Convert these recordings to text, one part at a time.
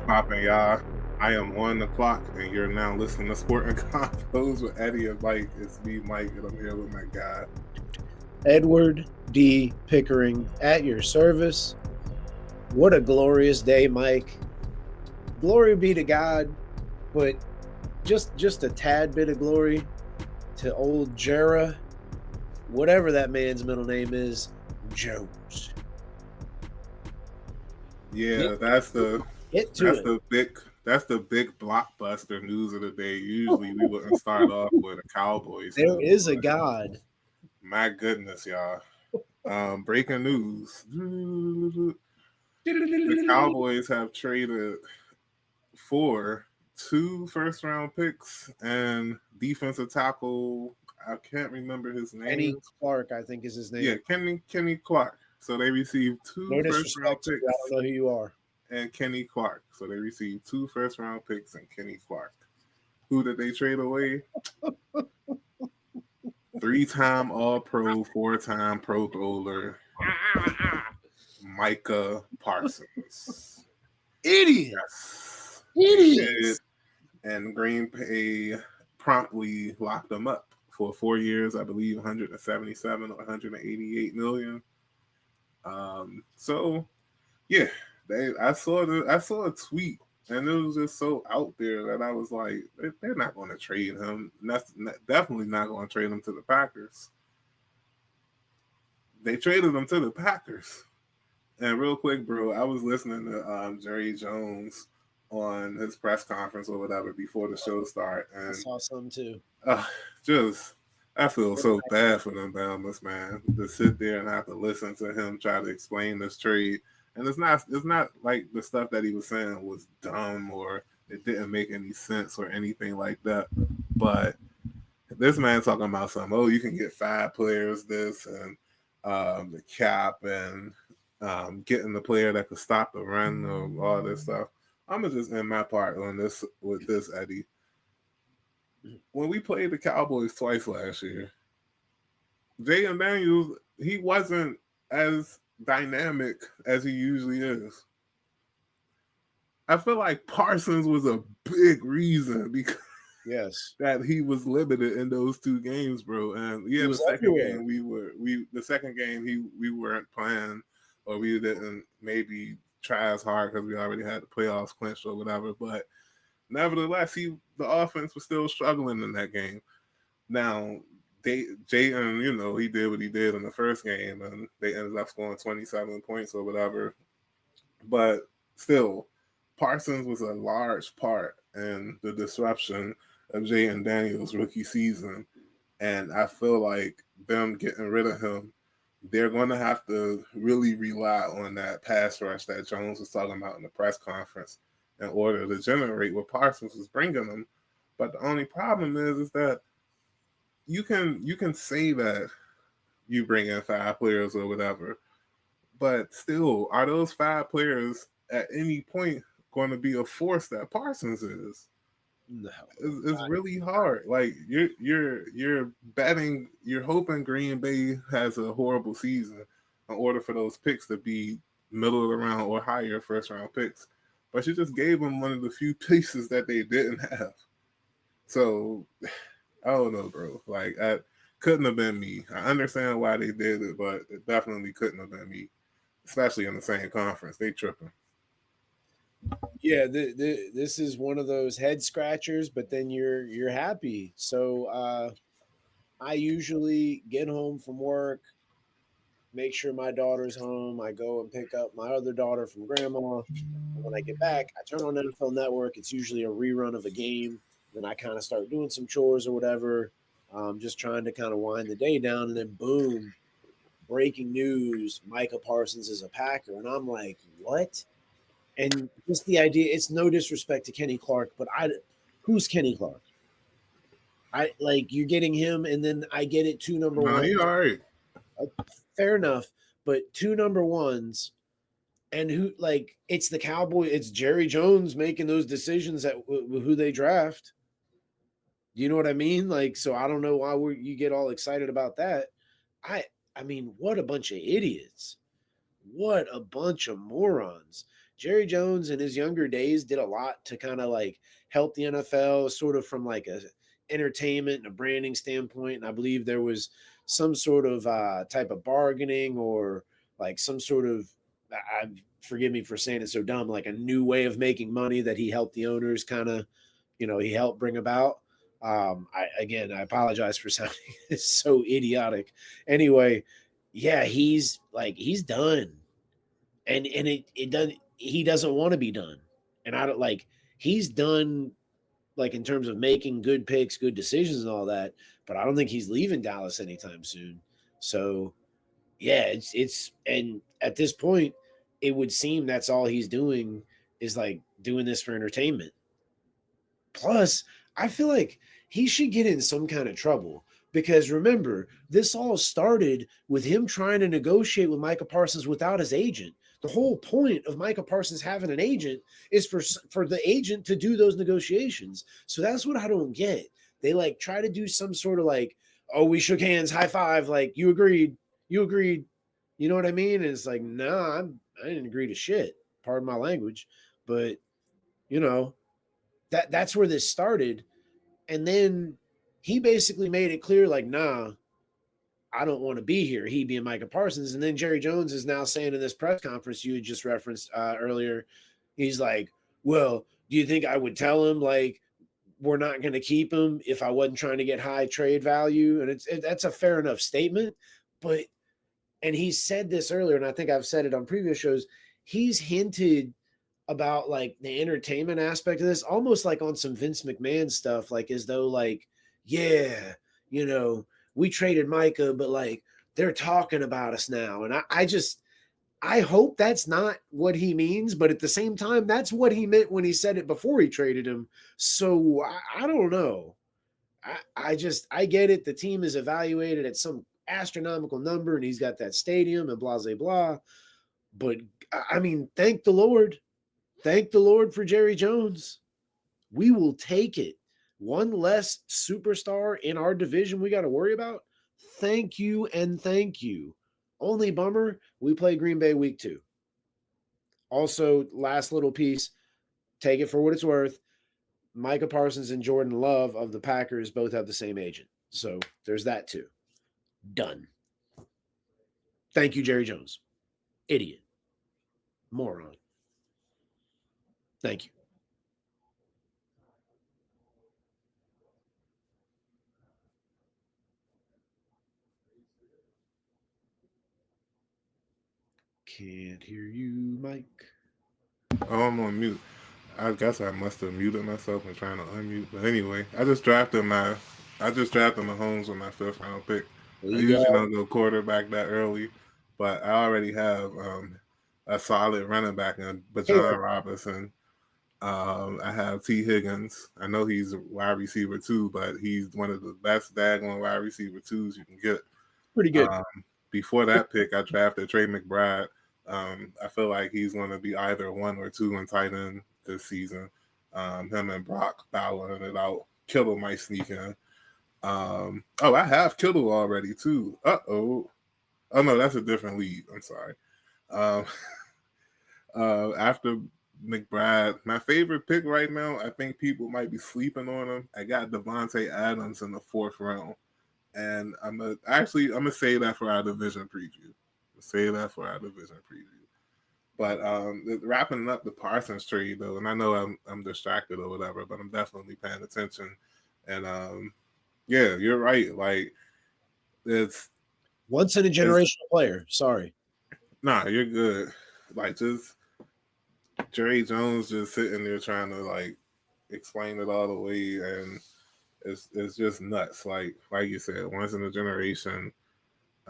poppin', y'all? I am on the clock, and you're now listening to Sport and Convos with Eddie and Mike. It's me, Mike, and I'm here with my guy. Edward D. Pickering at your service. What a glorious day, Mike. Glory be to God, but just a tad bit of glory to old Jera, whatever that man's middle name is, Jones. Yeah, that's the Get to it. big blockbuster news of the day. Usually, we wouldn't start off with a Cowboys There news, is a but God. my goodness, y'all! Breaking news: the Cowboys have traded for 2 first-round picks and defensive tackle. I can't remember his Kenny name. Clark, I think is his name. Yeah, Kenny Clark. So they received 2 No first-round disrespect to you, I picks don't know who you are. and Kenny Clark. So they received 2 first-round picks and Kenny Clark. Who did they trade away? 3-time All-Pro, 4-time Pro Bowler, Micah Parsons. Idiots. Yes, they did. Idiots. And Green Bay promptly locked them up for 4 years, I believe 177 or 188 million. So yeah, I saw a tweet, and it was just so out there that I was like, they're not going to trade him. Definitely not going to trade him to the Packers. They traded him to the Packers. And real quick, bro, I was listening to Jerry Jones on his press conference or whatever before the show started, I and saw some too. just I feel so bad for them Bama's, man, to sit there and have to listen to him try to explain this trade. And it's not like the stuff that he was saying was dumb or it didn't make any sense or anything like that. But this man talking about something, oh, you can get 5 players, this and the cap and getting the player that could stop the run or all this stuff. I'm gonna just end my part on this with this, Eddie. When we played the Cowboys twice last year, Jay Daniels, he wasn't as dynamic as he usually is. I feel like Parsons was a big reason because Yes. that he was limited in those 2 games, bro. And yeah, the second game we weren't playing or we didn't maybe try as hard because we already had the playoffs clinched or whatever. But nevertheless, the offense was still struggling in that game. Now, Jayden, he did what he did in the first game, and they ended up scoring 27 points or whatever. But still, Parsons was a large part in the disruption of Jayden Daniels' rookie season. And I feel like them getting rid of him, they're going to have to really rely on that pass rush that Jones was talking about in the press conference in order to generate what Parsons was bringing them. But the only problem is that you can say that you bring in 5 players or whatever, but still, are those 5 players at any point going to be a force that Parsons is? No, it's really hard. Like you're betting, you're hoping Green Bay has a horrible season in order for those picks to be middle of the round or higher first round picks. But you just gave them one of the few pieces that they didn't have. So I don't know, bro. Like I couldn't have been me. I understand why they did it, but it definitely couldn't have been me, especially in the same conference. They tripping. Yeah, this is one of those head scratchers, but then you're happy. So I usually get home from work, make sure my daughter's home. I go and pick up my other daughter from grandma. And when I get back, I turn on NFL Network. It's usually a rerun of a game. Then I kind of start doing some chores or whatever, just trying to kind of wind the day down. And then boom, breaking news: Micah Parsons is a Packer, and I'm like, what? And just the idea, it's no disrespect to Kenny Clark, but who's Kenny Clark? I like you're getting him, and then I get it 2 number No, one. he all right. Fair enough, but 2 number ones, and who like it's the Cowboy, it's Jerry Jones making those decisions at who they draft. You know what I mean? Like, so I don't know why you get all excited about that. I mean, what a bunch of idiots! What a bunch of morons! Jerry Jones in his younger days did a lot to kind of like help the NFL sort of from like a entertainment and a branding standpoint. And I believe there was some sort of type of bargaining or like some sort of I forgive me for saying it so dumb, like a new way of making money that he helped the owners kind of, he helped bring about. I apologize for sounding so idiotic. Anyway, yeah, he's done, and it doesn't. He doesn't want to be done, and I don't like. He's done like in terms of making good picks, good decisions, and all that. But I don't think he's leaving Dallas anytime soon. So yeah, it's and at this point, it would seem that's all he's doing is like doing this for entertainment. Plus, I feel like he should get in some kind of trouble because remember, this all started with him trying to negotiate with Micah Parsons without his agent. The whole point of Micah Parsons having an agent is for the agent to do those negotiations. So that's what I don't get. They like try to do some sort of like, oh, we shook hands, high five, like you agreed. You know what I mean? And it's like, nah, I didn't agree to shit. Pardon my language, but you know, that's where this started. And then he basically made it clear, like, nah, I don't want to be here. He being Micah Parsons. And then Jerry Jones is now saying in this press conference you had just referenced earlier, he's like, well, do you think I would tell him like we're not going to keep him if I wasn't trying to get high trade value? And that's a fair enough statement. But and he said this earlier, and I think I've said it on previous shows. He's hinted about like the entertainment aspect of this, almost like on some Vince McMahon stuff, like as though like, yeah, we traded Micah, but like they're talking about us now. And I hope that's not what he means, but at the same time, that's what he meant when he said it before he traded him. So I don't know. I get it. The team is evaluated at some astronomical number, and he's got that stadium and blah blah blah. But I mean, thank the Lord. Thank the Lord for Jerry Jones. We will take it. One less superstar in our division we got to worry about. Thank you and thank you. Only bummer, we play Green Bay week 2. Also, last little piece, take it for what it's worth. Micah Parsons and Jordan Love of the Packers both have the same agent. So there's that too. Done. Thank you, Jerry Jones. Idiot. Moron. Thank you. Can't hear you, Mike. Oh, I'm on mute. I guess I must have muted myself and trying to unmute. But anyway, I just drafted Mahomes with my fifth round pick. There I you usually go. don't go quarterback that early, but I already have a solid running back in Here. Bajan Robinson. I have T. Higgins. I know he's a wide receiver too, but he's one of the best daggone wide receiver twos you can get. Pretty good. Um, Before that pick, I drafted Trey McBride. I feel like he's going to be either one or two in tight end this season. Him and Brock battling it out. Kittle might sneak in. I have Kittle already too. Oh no, that's a different league. I'm sorry. Um, after McBride, my favorite pick right now, I think people might be sleeping on him. I got Devontae Adams in the fourth round. And I'm gonna say that for our division preview. Say that for our division preview. But wrapping up the Parsons trade though, and I know I'm distracted or whatever, but I'm definitely paying attention. And yeah, you're right. Like it's Once in a it's generational player. Sorry. nah, you're good. Like just Jerry Jones just sitting there trying to like explain it all the way, and it's just nuts. Like you said, once in a generation.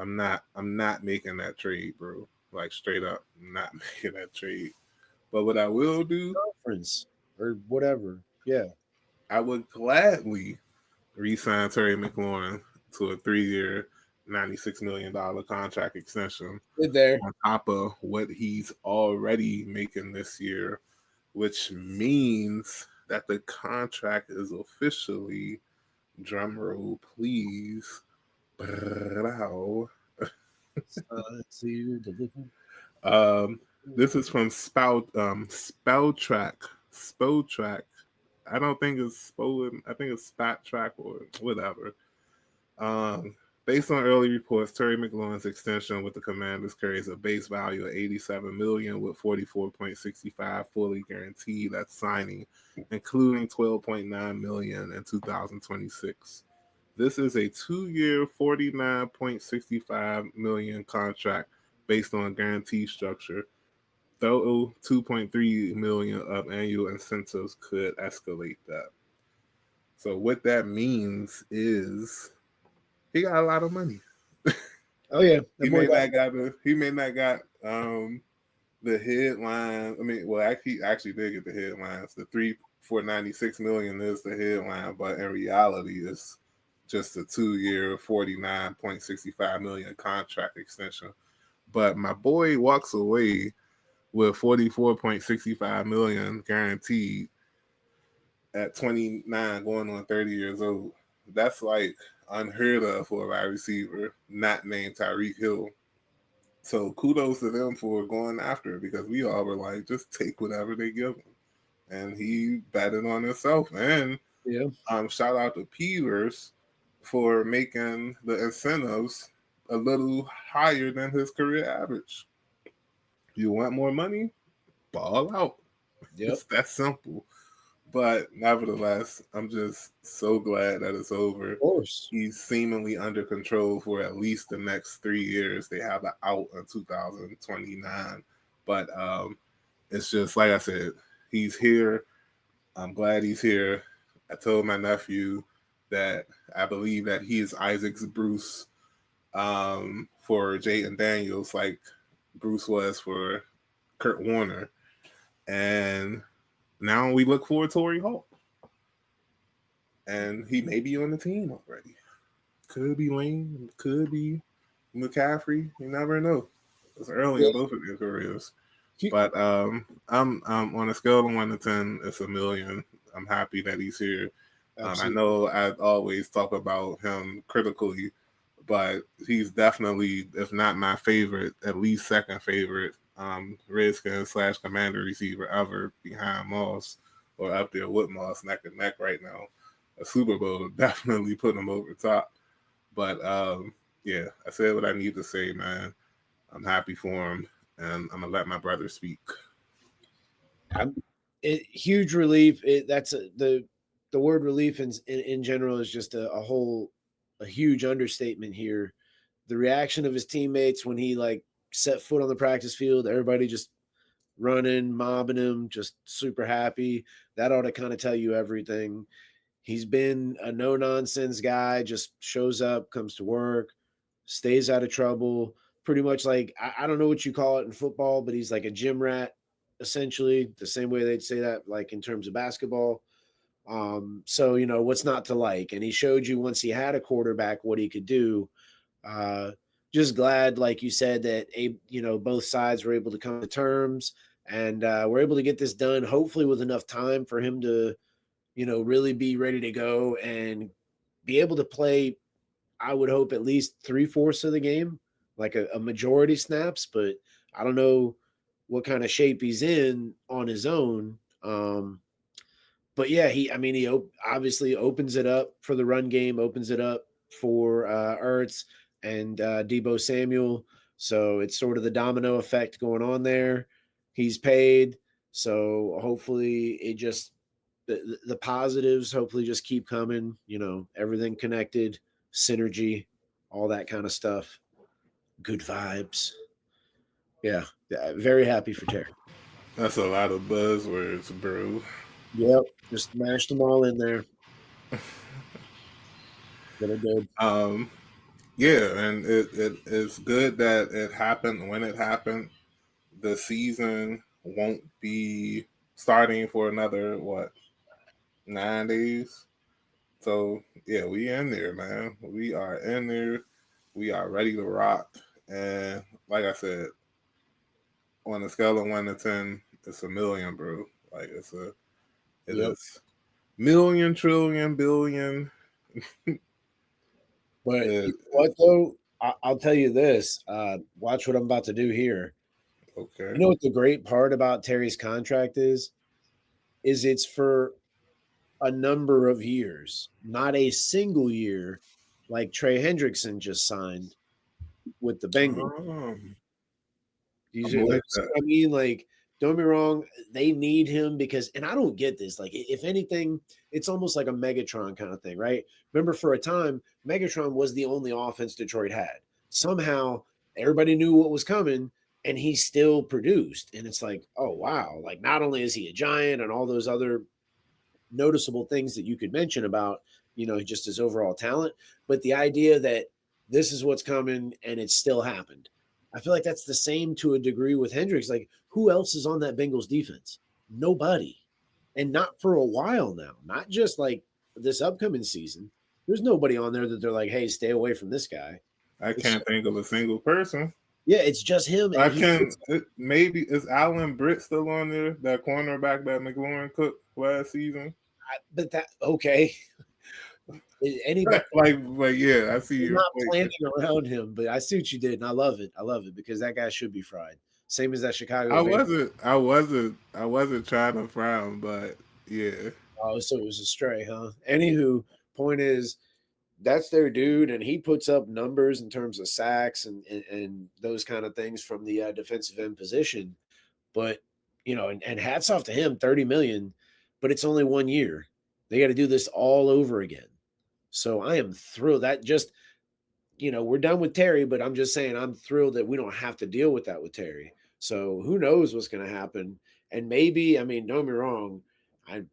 I'm not making that trade, bro. Like straight up, I'm not making that trade. But what I will do, Conference or whatever. Yeah. I would gladly re-sign Terry McLaurin to a 3-year, $96 million contract extension Good there. on top of what he's already making this year, which means that the contract is officially, drumroll please, To deliver. um, This is from Spelltrack. Spelltrack. I don't think it's Spell. I think it's Spot Track or whatever. Um, Based on early reports, Terry McLaurin's extension with the Commanders carries a base value of 87 million with 44.65 fully guaranteed at signing, including 12.9 million in 2026. This is a 2-year, 49.65 million contract based on guarantee structure. Though 2.3 million of annual incentives could escalate that. So what that means is he got a lot of money. Oh yeah, He may not got the headline. I mean, well, actually did get the headlines. The 3 for 96 million is the headline, but in reality, it's just a 2-year, 49.65 million contract extension. But my boy walks away with 44.65 million guaranteed at 29, going on 30 years old. That's like unheard of for a wide receiver not named Tyreek Hill. So kudos to them for going after it, because we all were like, just take whatever they give him. And he betted on himself. And yeah. shout out to Peters for making the incentives a little higher than his career average. You want more money? Ball out. Yep. It's that simple. But nevertheless, I'm just so glad that it's over. Of course. He's seemingly under control for at least the next 3 years. They have an out in 2029. But it's just like I said, he's here. I'm glad he's here. I told my nephew that I believe that he is Isaac's Bruce for Jayden Daniels, like Bruce was for Kurt Warner. And now we look for Torrey Holt. And he may be on the team already. Could be Lane, could be McCaffrey. You never know. It's early in both of their careers. But I'm on a scale of 1 to 10, it's a million. I'm happy that he's here. I know I always talk about him critically, but he's definitely, if not my favorite, at least second favorite Redskins / Commander receiver ever, behind Moss, or up there with Moss, neck and neck right now. A Super Bowl would definitely put him over top. But yeah, I said what I need to say, man. I'm happy for him, and I'm gonna let my brother speak. Huge relief. That's the word relief in general is just a huge understatement here. The reaction of his teammates when he like set foot on the practice field, everybody just running, mobbing him, just super happy. That ought to kind of tell you everything. He's been a no nonsense guy, just shows up, comes to work, stays out of trouble. Pretty much like, I don't know what you call it in football, but he's like a gym rat, essentially, the same way they'd say that, like in terms of basketball. So, what's not to like? And he showed you once he had a quarterback what he could do. Just glad, like you said, that both sides were able to come to terms, and we're able to get this done, hopefully with enough time for him to really be ready to go and be able to play, I would hope, at least 3/4 of the game, like a majority snaps, but I don't know what kind of shape he's in on his own. But yeah, he obviously opens it up for the run game, opens it up for Ertz and Debo Samuel. So it's sort of the domino effect going on there. He's paid. So hopefully it just, the positives hopefully just keep coming, everything connected, synergy, all that kind of stuff. Good vibes. Yeah. Very happy for Terry. That's a lot of buzzwords, bro. Yep. Just mashed them all in there. Really good. Yeah, and it's good that it happened when it happened. The season won't be starting for another 9 days. So yeah, we in there, man. We are in there. We are ready to rock. And like I said, on a scale of 1 to 10, it's a million, bro. Like it is million, trillion, billion. But you know what though? I'll tell you this. Watch what I'm about to do here. Okay. You know what the great part about Terry's contract is? Is it's for a number of years, not a single year like Trey Hendrickson just signed with the Bengals. Um, You I see, like, believe see that. what I mean? Like, don't be wrong, they need him because, and I don't get this. Like, if anything, it's almost like a Megatron kind of thing, right? Remember, for a time, Megatron was the only offense Detroit had. Somehow, everybody knew what was coming, and he still produced. And it's like, oh wow! Like, not only is he a giant and all those other noticeable things that you could mention about, just his overall talent, but the idea that this is what's coming and it still happened. I feel like that's the same to a degree with Hendricks. Like, who else is on that Bengals defense? Nobody. And not for a while now, not just like this upcoming season. There's nobody on there that they're like, hey, stay away from this guy. I It's can't think of a single person. Yeah, it's just him. And I he can. Maybe is Allen Britt still on there? That cornerback that McLaurin cooked last season. but that okay. Anybody Like, yeah, I see You're your not point. planning around him, but I see what you did, and I love it. I love it because that guy should be fried. Same as that Chicago I Bears. wasn't. I wasn't. I wasn't trying to frown, but yeah. Oh, so it was a stray, huh? Anywho, point is that's their dude, and he puts up numbers in terms of sacks and those kind of things from the defensive end position. But and hats off to him, 30 million, but it's only 1 year. They got to do this all over again. So I am thrilled that just we're done with Terry, but I'm just saying I'm thrilled that we don't have to deal with that with Terry. So who knows what's going to happen? And maybe, I mean, don't get me wrong, I'm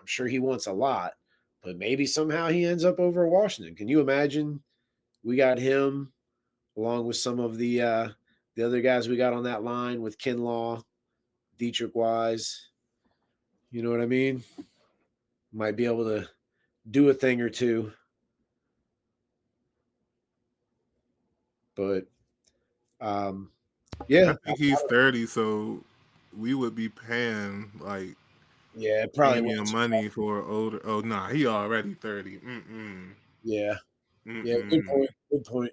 sure he wants a lot, but maybe somehow he ends up over Washington. Can you imagine? We got him along with some of the other guys we got on that line with Kinlaw, Dietrich Wise. You know what I mean? Might be able to do a thing or two, but I yeah, think he's 30, so we would be paying like yeah, it probably premium was. money for older. Oh nah, he already 30. Yeah, yeah. Good Mm-mm. point. Good point.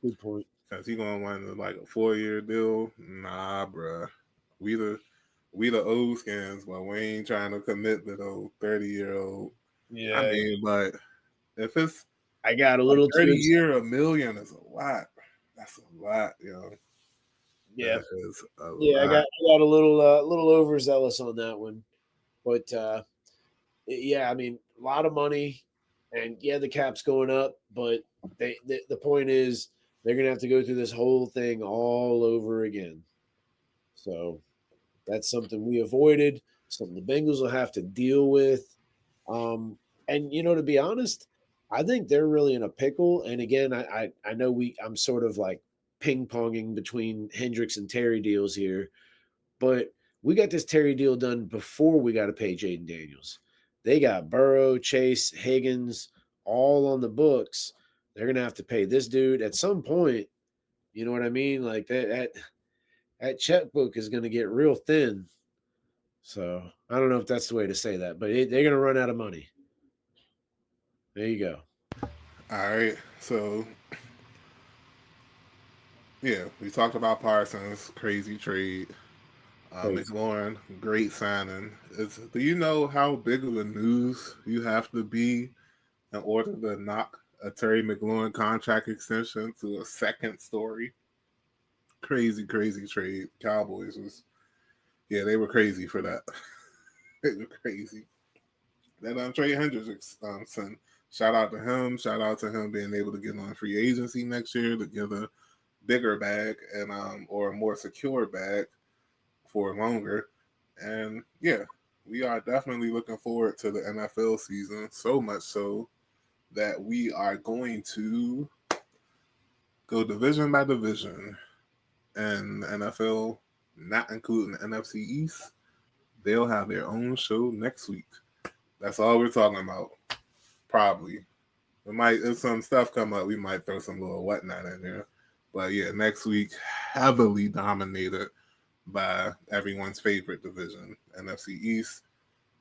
Good point. Cause he gonna want like a 4-year deal. Nah, bruh. We the we the old skins, but we ain't trying to commit to those 30-year-old. I Yeah, mean, but if it's I got a a little too 30 excited. year a million is a lot. That's a lot, yo. Yeah, That is a yeah. I got lot. I got a little overzealous on that one, but yeah. I mean, a lot of money, and yeah, the cap's going up, but the point is they're gonna have to go through this whole thing all over again. So that's something we avoided. Something the Bengals will have to deal with. And to be honest, I think they're really in a pickle. And again, I know I'm sort of like ping ponging between Hendricks and Terry deals here, but we got this Terry deal done before we got to pay Jaden Daniels. They got Burrow, Chase, Higgins, all on the books. They're gonna have to pay this dude at some point. You know what I mean? Like that checkbook is gonna get real thin. So I don't know if that's the way to say that, but they're gonna run out of money. There you go. All right. So yeah, we talked about Parsons, crazy trade. Crazy. McLaurin, great signing. Do you know how big of a news you have to be in order to knock a Terry McLaurin contract extension to a second story? Crazy, crazy trade. Cowboys was, yeah, they were crazy for that. They were crazy. That Trey Hendricks son. Shout out to him. Shout out to him being able to get on free agency next year to get a bigger bag and or a more secure bag for longer. And yeah, we are definitely looking forward to the NFL season. So much so that we are going to go division by division. And the NFL, not including the NFC East, they'll have their own show next week. That's all we're talking about. Probably. We might, if some stuff come up, we might throw some little whatnot in there. But yeah, next week, heavily dominated by everyone's favorite division, NFC East.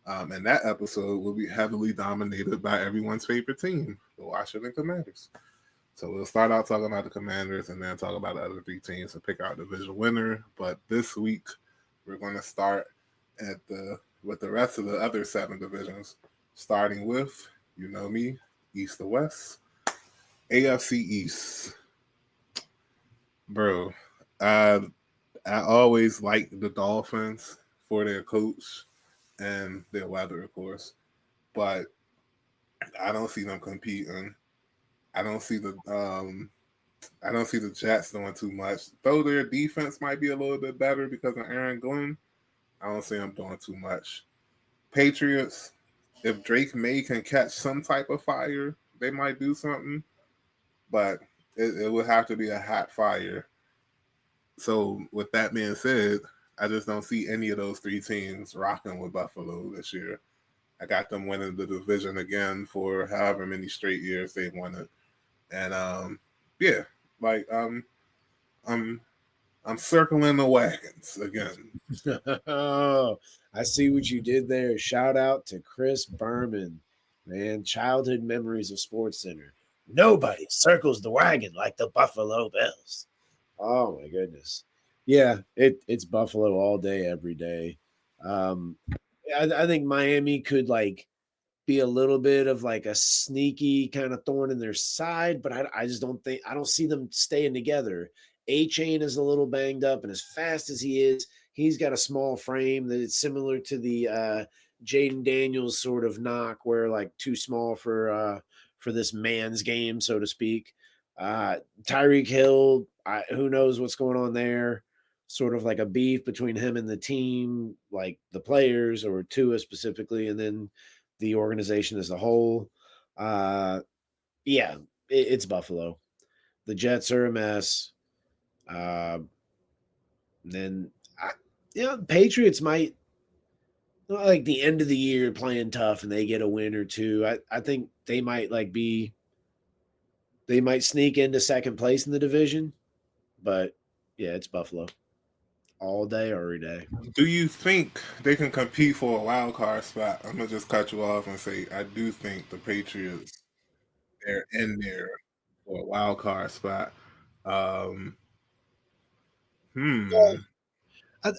And that episode will be heavily dominated by everyone's favorite team, the Washington Commanders. So we'll start out talking about the Commanders and then talk about the other three teams and pick our division winner. But this week we're going to start with the rest of the other 7 divisions, starting with, you know me, East to West, AFC East. Bro, I always like the Dolphins for their coach and their weather, of course, but I don't see them competing. I don't see the Jets doing too much. Though their defense might be a little bit better because of Aaron Glenn, I don't see them doing too much. Patriots, if Drake May can catch some type of fire, they might do something, but it would have to be a hot fire. So with that being said, I just don't see any of those 3 teams rocking with Buffalo this year. I got them winning the division again for however many straight years they won it. And yeah, like I'm circling the wagons again. Oh, I see what you did there. Shout out to Chris Berman, man. Childhood memories of Sports Center. Nobody circles the wagon like the Buffalo Bills. Oh my goodness. Yeah, it's Buffalo all day, every day. Um, I think Miami could like be a little bit of like a sneaky kind of thorn in their side, but I just I don't see them staying together. A-Chain is a little banged up, and as fast as he is, he's got a small frame that is similar to the Jaden Daniels sort of knock, where like too small for this man's game, so to speak. Tyreek Hill, who knows what's going on there? Sort of like a beef between him and the team, like the players or Tua specifically, and then the organization as a whole. Yeah, it's Buffalo. The Jets are a mess. Then, Patriots might like the end of the year playing tough and they get a win or two. I think they might they might sneak into second place in the division, but yeah, it's Buffalo all day, every day. Do you think they can compete for a wild card spot? I'm gonna just cut you off and say I do think the Patriots, they're in there for a wild card spot. Um, hmm.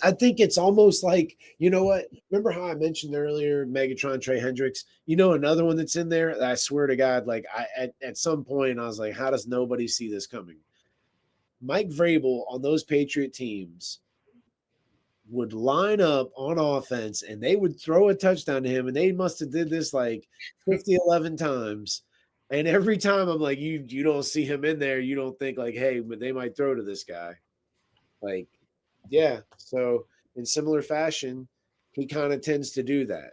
I think it's almost like, you know what? Remember how I mentioned earlier Megatron, Trey Hendricks? You know, another one that's in there. I swear to God, like at some point I was like, how does nobody see this coming? Mike Vrabel on those Patriot teams would line up on offense and they would throw a touchdown to him, and they must have did this like 50, 11 times. And every time I'm like, you don't see him in there, you don't think like, hey, but they might throw to this guy. Like, yeah. So in similar fashion, he kind of tends to do that.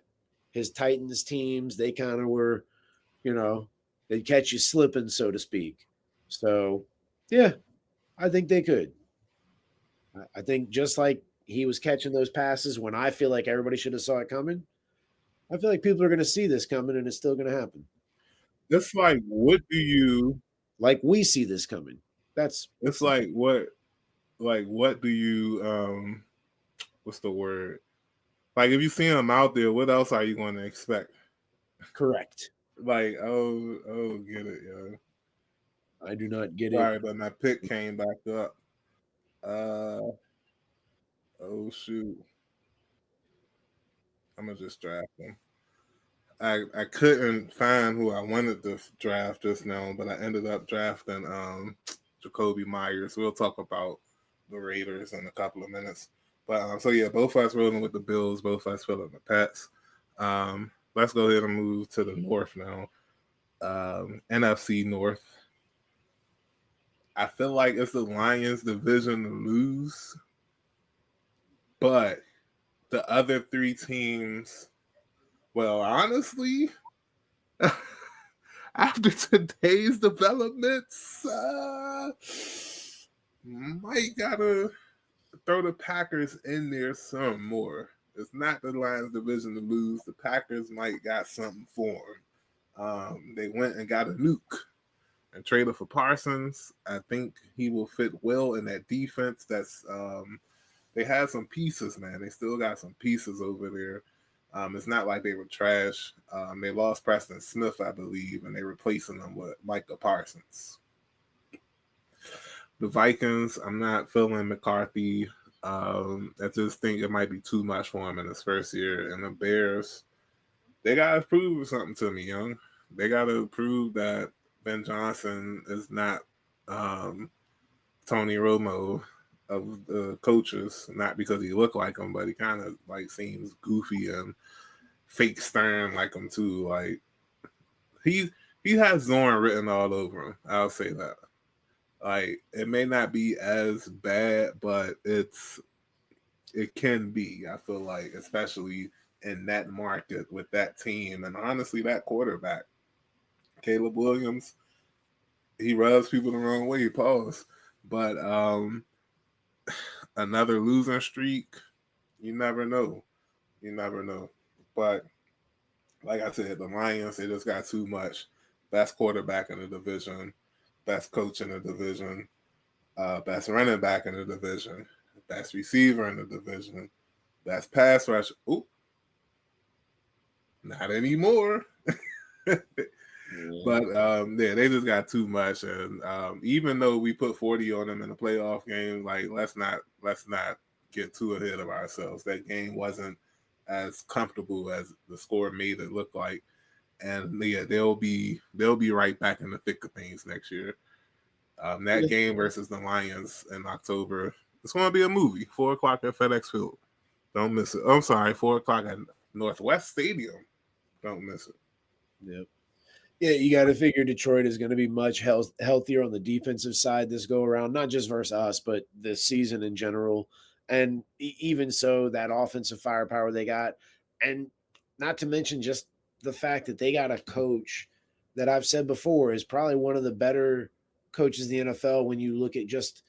His Titans teams, they kind of were, you know, they catch you slipping, so to speak. So yeah, I think they could. I think just like he was catching those passes when I feel like everybody should have saw it coming, I feel like people are going to see this coming and it's still going to happen. It's like, what do you? Like we see this coming. That's It's like what do you? What's the word? Like, if you see him out there, what else are you going to expect? correct. Like, oh, get it, yo. I do not get it. Sorry, but my pick came back up. Uh, oh shoot, I'm gonna just draft him. I couldn't find who I wanted to draft just now, but I ended up drafting Jacoby Myers. We'll talk about the Raiders in a couple of minutes. But so yeah, both of us rolling with the Bills, both of us filling the Pats. Let's go ahead and move to the North now. NFC North. I feel like it's the Lions division to lose, but the other 3 teams, well, honestly, after today's developments, might gotta throw the Packers in there some more. It's not the Lions division to lose. The Packers might got something for them. They went and got a nuke and traded for Parsons. I think he will fit well in that defense. They had some pieces, man. They still got some pieces over there. It's not like they were trash. They lost Preston Smith, I believe, and they're replacing them with Micah Parsons. The Vikings, I'm not feeling McCarthy. I just think it might be too much for him in his first year. And the Bears, they gotta prove something to me, young. They gotta prove that Ben Johnson is not um, Tony Romo of the coaches, not because he looked like him, but he kind of like seems goofy and fake stern like him too. Like he he has Zorn written all over him. I'll say that. Like it may not be as bad, but it can be. I feel like, especially in that market with that team, and honestly, that quarterback, Caleb Williams, he rubs people the wrong way. Pause. But another losing streak, you never know. You never know. But like I said, the Lions, they just got too much. Best quarterback in the division, best coach in the division, best running back in the division, best receiver in the division, best pass rush. Oop, not anymore. But yeah, they just got too much, and even though we put 40 on them in the playoff game, like let's not get too ahead of ourselves. That game wasn't as comfortable as the score made it look like, and yeah, they'll be right back in the thick of things next year. That game versus the Lions in October, it's going to be a movie. 4 o'clock at FedEx Field. Don't miss it. I'm sorry, 4 o'clock at Northwest Stadium. Don't miss it. Yep. Yeah, you got to figure Detroit is going to be much healthier on the defensive side this go around, not just versus us, but the season in general. And even so, that offensive firepower they got, and not to mention just the fact that they got a coach that I've said before is probably one of the better coaches in the NFL when you look at just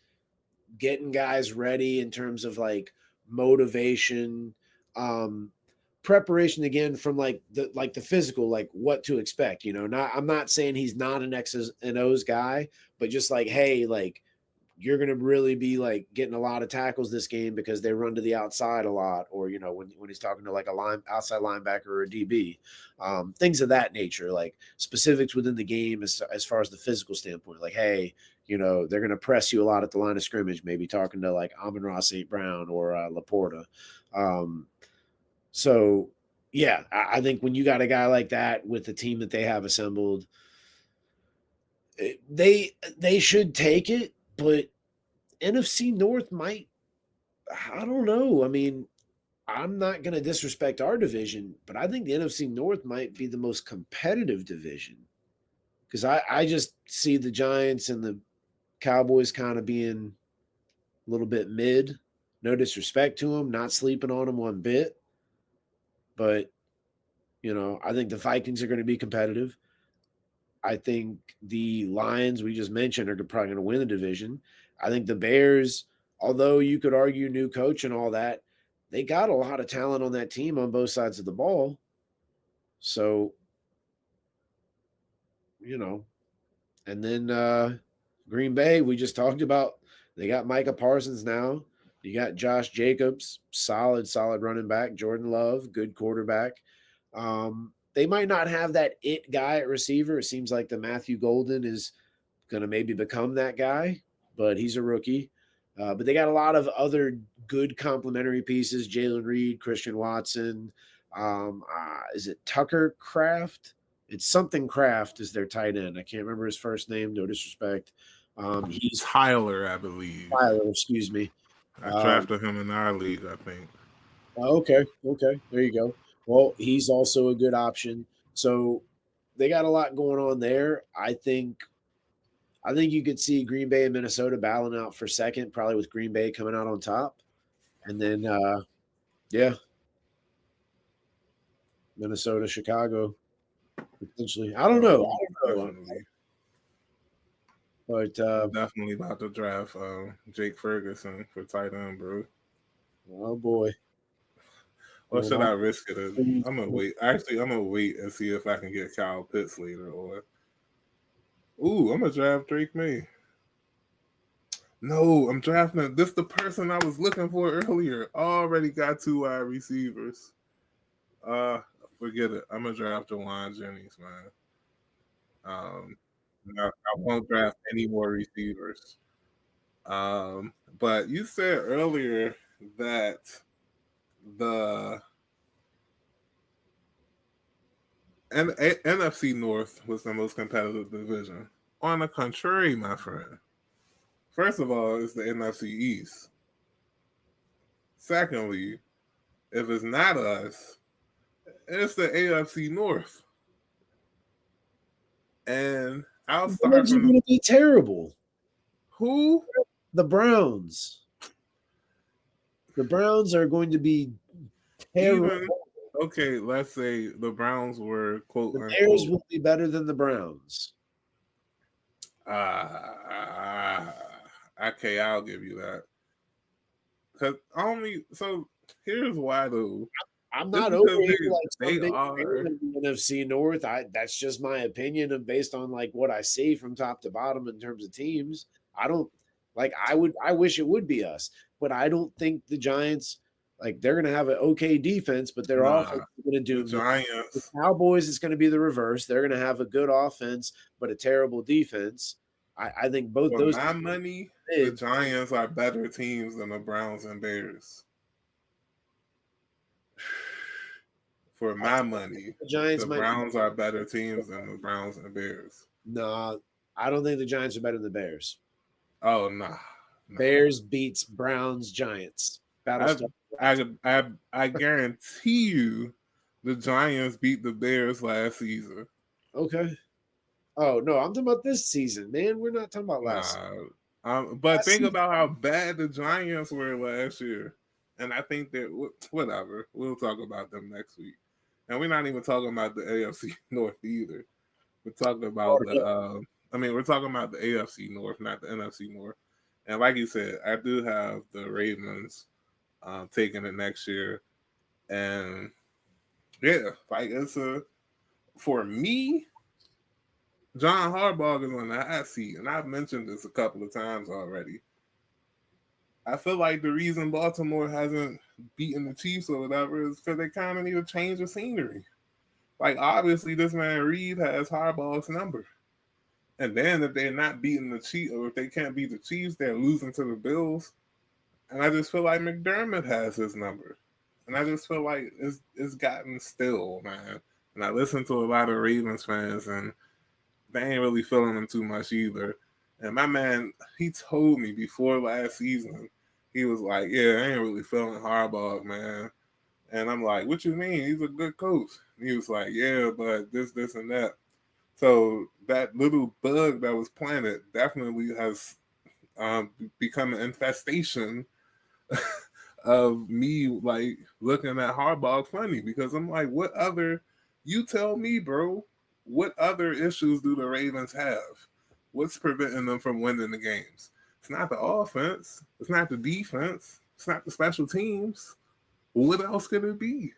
getting guys ready in terms of like motivation, um, preparation again from like the physical, like what to expect. Not I'm not saying he's not an X's and O's guy, but just like, hey, like you're going to really be like getting a lot of tackles this game because they run to the outside a lot, or when he's talking to like a outside linebacker or a DB, things of that nature, like specifics within the game as far as the physical standpoint. Like, hey, they're going to press you a lot at the line of scrimmage. Maybe talking to like Amon-Ra St. Brown or Laporta. So yeah, I think when you got a guy like that with the team that they have assembled, they should take it, but NFC North might. I don't know. I mean, I'm not going to disrespect our division, but I think the NFC North might be the most competitive division because I just see the Giants and the Cowboys kind of being a little bit mid. No disrespect to them, not sleeping on them one bit, but I think the Vikings are going to be competitive. I think the Lions we just mentioned are probably going to win the division. I think the Bears, although you could argue new coach and all that, they got a lot of talent on that team on both sides of the ball. So, you know, and then Green Bay, we just talked about, they got Micah Parsons now. You got Josh Jacobs, solid running back. Jordan Love, good quarterback. They might not have that it guy at receiver. It seems like the Matthew Golden is going to maybe become that guy, but he's a rookie. But they got a lot of other good complementary pieces: Jalen Reed, Christian Watson. Is it Tucker Kraft? It's something Kraft is their tight end. I can't remember his first name. No disrespect. He's Tyler, I believe. Tyler. Excuse me. I drafted him in our league, I think. Okay. There you go. Well, he's also a good option. So they got a lot going on there. I think you could see Green Bay and Minnesota battling out for second, probably with Green Bay coming out on top. And then yeah, Minnesota, Chicago, potentially. I don't know. Definitely. But I'm definitely about to draft Jake Ferguson for tight end, bro. oh boy. Or should I risk it? I'm gonna wait. Actually, I'm gonna wait and see if I can get Kyle Pitts later. Or I'm gonna draft Drake May. No, I'm drafting this. The person I was looking for earlier already got 2 wide receivers. Uh, Forget it. I'm gonna draft Jawan Jennings, man. I won't draft any more receivers. But you said earlier that the NFC North was the most competitive division. On the contrary, my friend. First of all, it's the NFC East. Secondly, if it's not us, it's the AFC North. And I'll The start Browns are from going to be terrible. who? The Browns. The Browns are going to be terrible. Even okay, let's say the Browns were quote The Bears unquote. will be better than the Browns. Uh, okay, I'll give you that. Cause only so here's why though. I'm Just not over because here like they some big are fan of the NFC North. That's just my opinion and based on like what I see from top to bottom in terms of teams. I don't like I wish it would be us, but I don't think the Giants like they're gonna have an okay defense, but their offense nah is gonna the do them. The Giants. Cowboys is gonna be the reverse. They're gonna have a good offense, but a terrible defense. I think both For those my money, the did. Giants are better teams than the Browns and Bears. For I my money, the Giants the might be Browns are better teams than the Browns and Bears. no, I don't think the Giants are better than the Bears. Oh nah, nah. Bears beats Browns Giants. I Battlestar. I guarantee you, the Giants beat the Bears last season. Okay. Oh no, I'm talking about this season, man. We're not talking about last. Nah, but Last think season. about how bad the Giants were last year, and I think that whatever we'll talk about them next week. And we're not even talking about the AFC North either. We're talking about the. We're talking about the AFC North, not the NFC North. And like you said, I do have the Ravens taking it next year, and yeah, like it's a for me. John Harbaugh is on the hot seat, and I've mentioned this a couple of times already. I feel like the reason Baltimore hasn't beaten the Chiefs or whatever is because they kind of need a change of scenery. Like, obviously, this man Reed has Harbaugh's number. And then if they're not beating the Chiefs, or if they can't beat the Chiefs, they're losing to the Bills. And I just feel like McDermott has his number. And I just feel like it's gotten still, man. And I listen to a lot of Ravens fans, and they ain't really feeling him too much either. And my man, he told me before last season, he was like, "Yeah, I ain't really feeling Harbaugh, man." And I'm like, "What you mean? He's a good coach." And he was like, "Yeah, but this, and that." So that little bug that was planted definitely has become an infestation of me like looking at Harbaugh funny because I'm like, what other? You tell me, bro. What other issues do the Ravens have? What's preventing them from winning the games? It's not the offense. It's not the defense. It's not the special teams. What else could it be?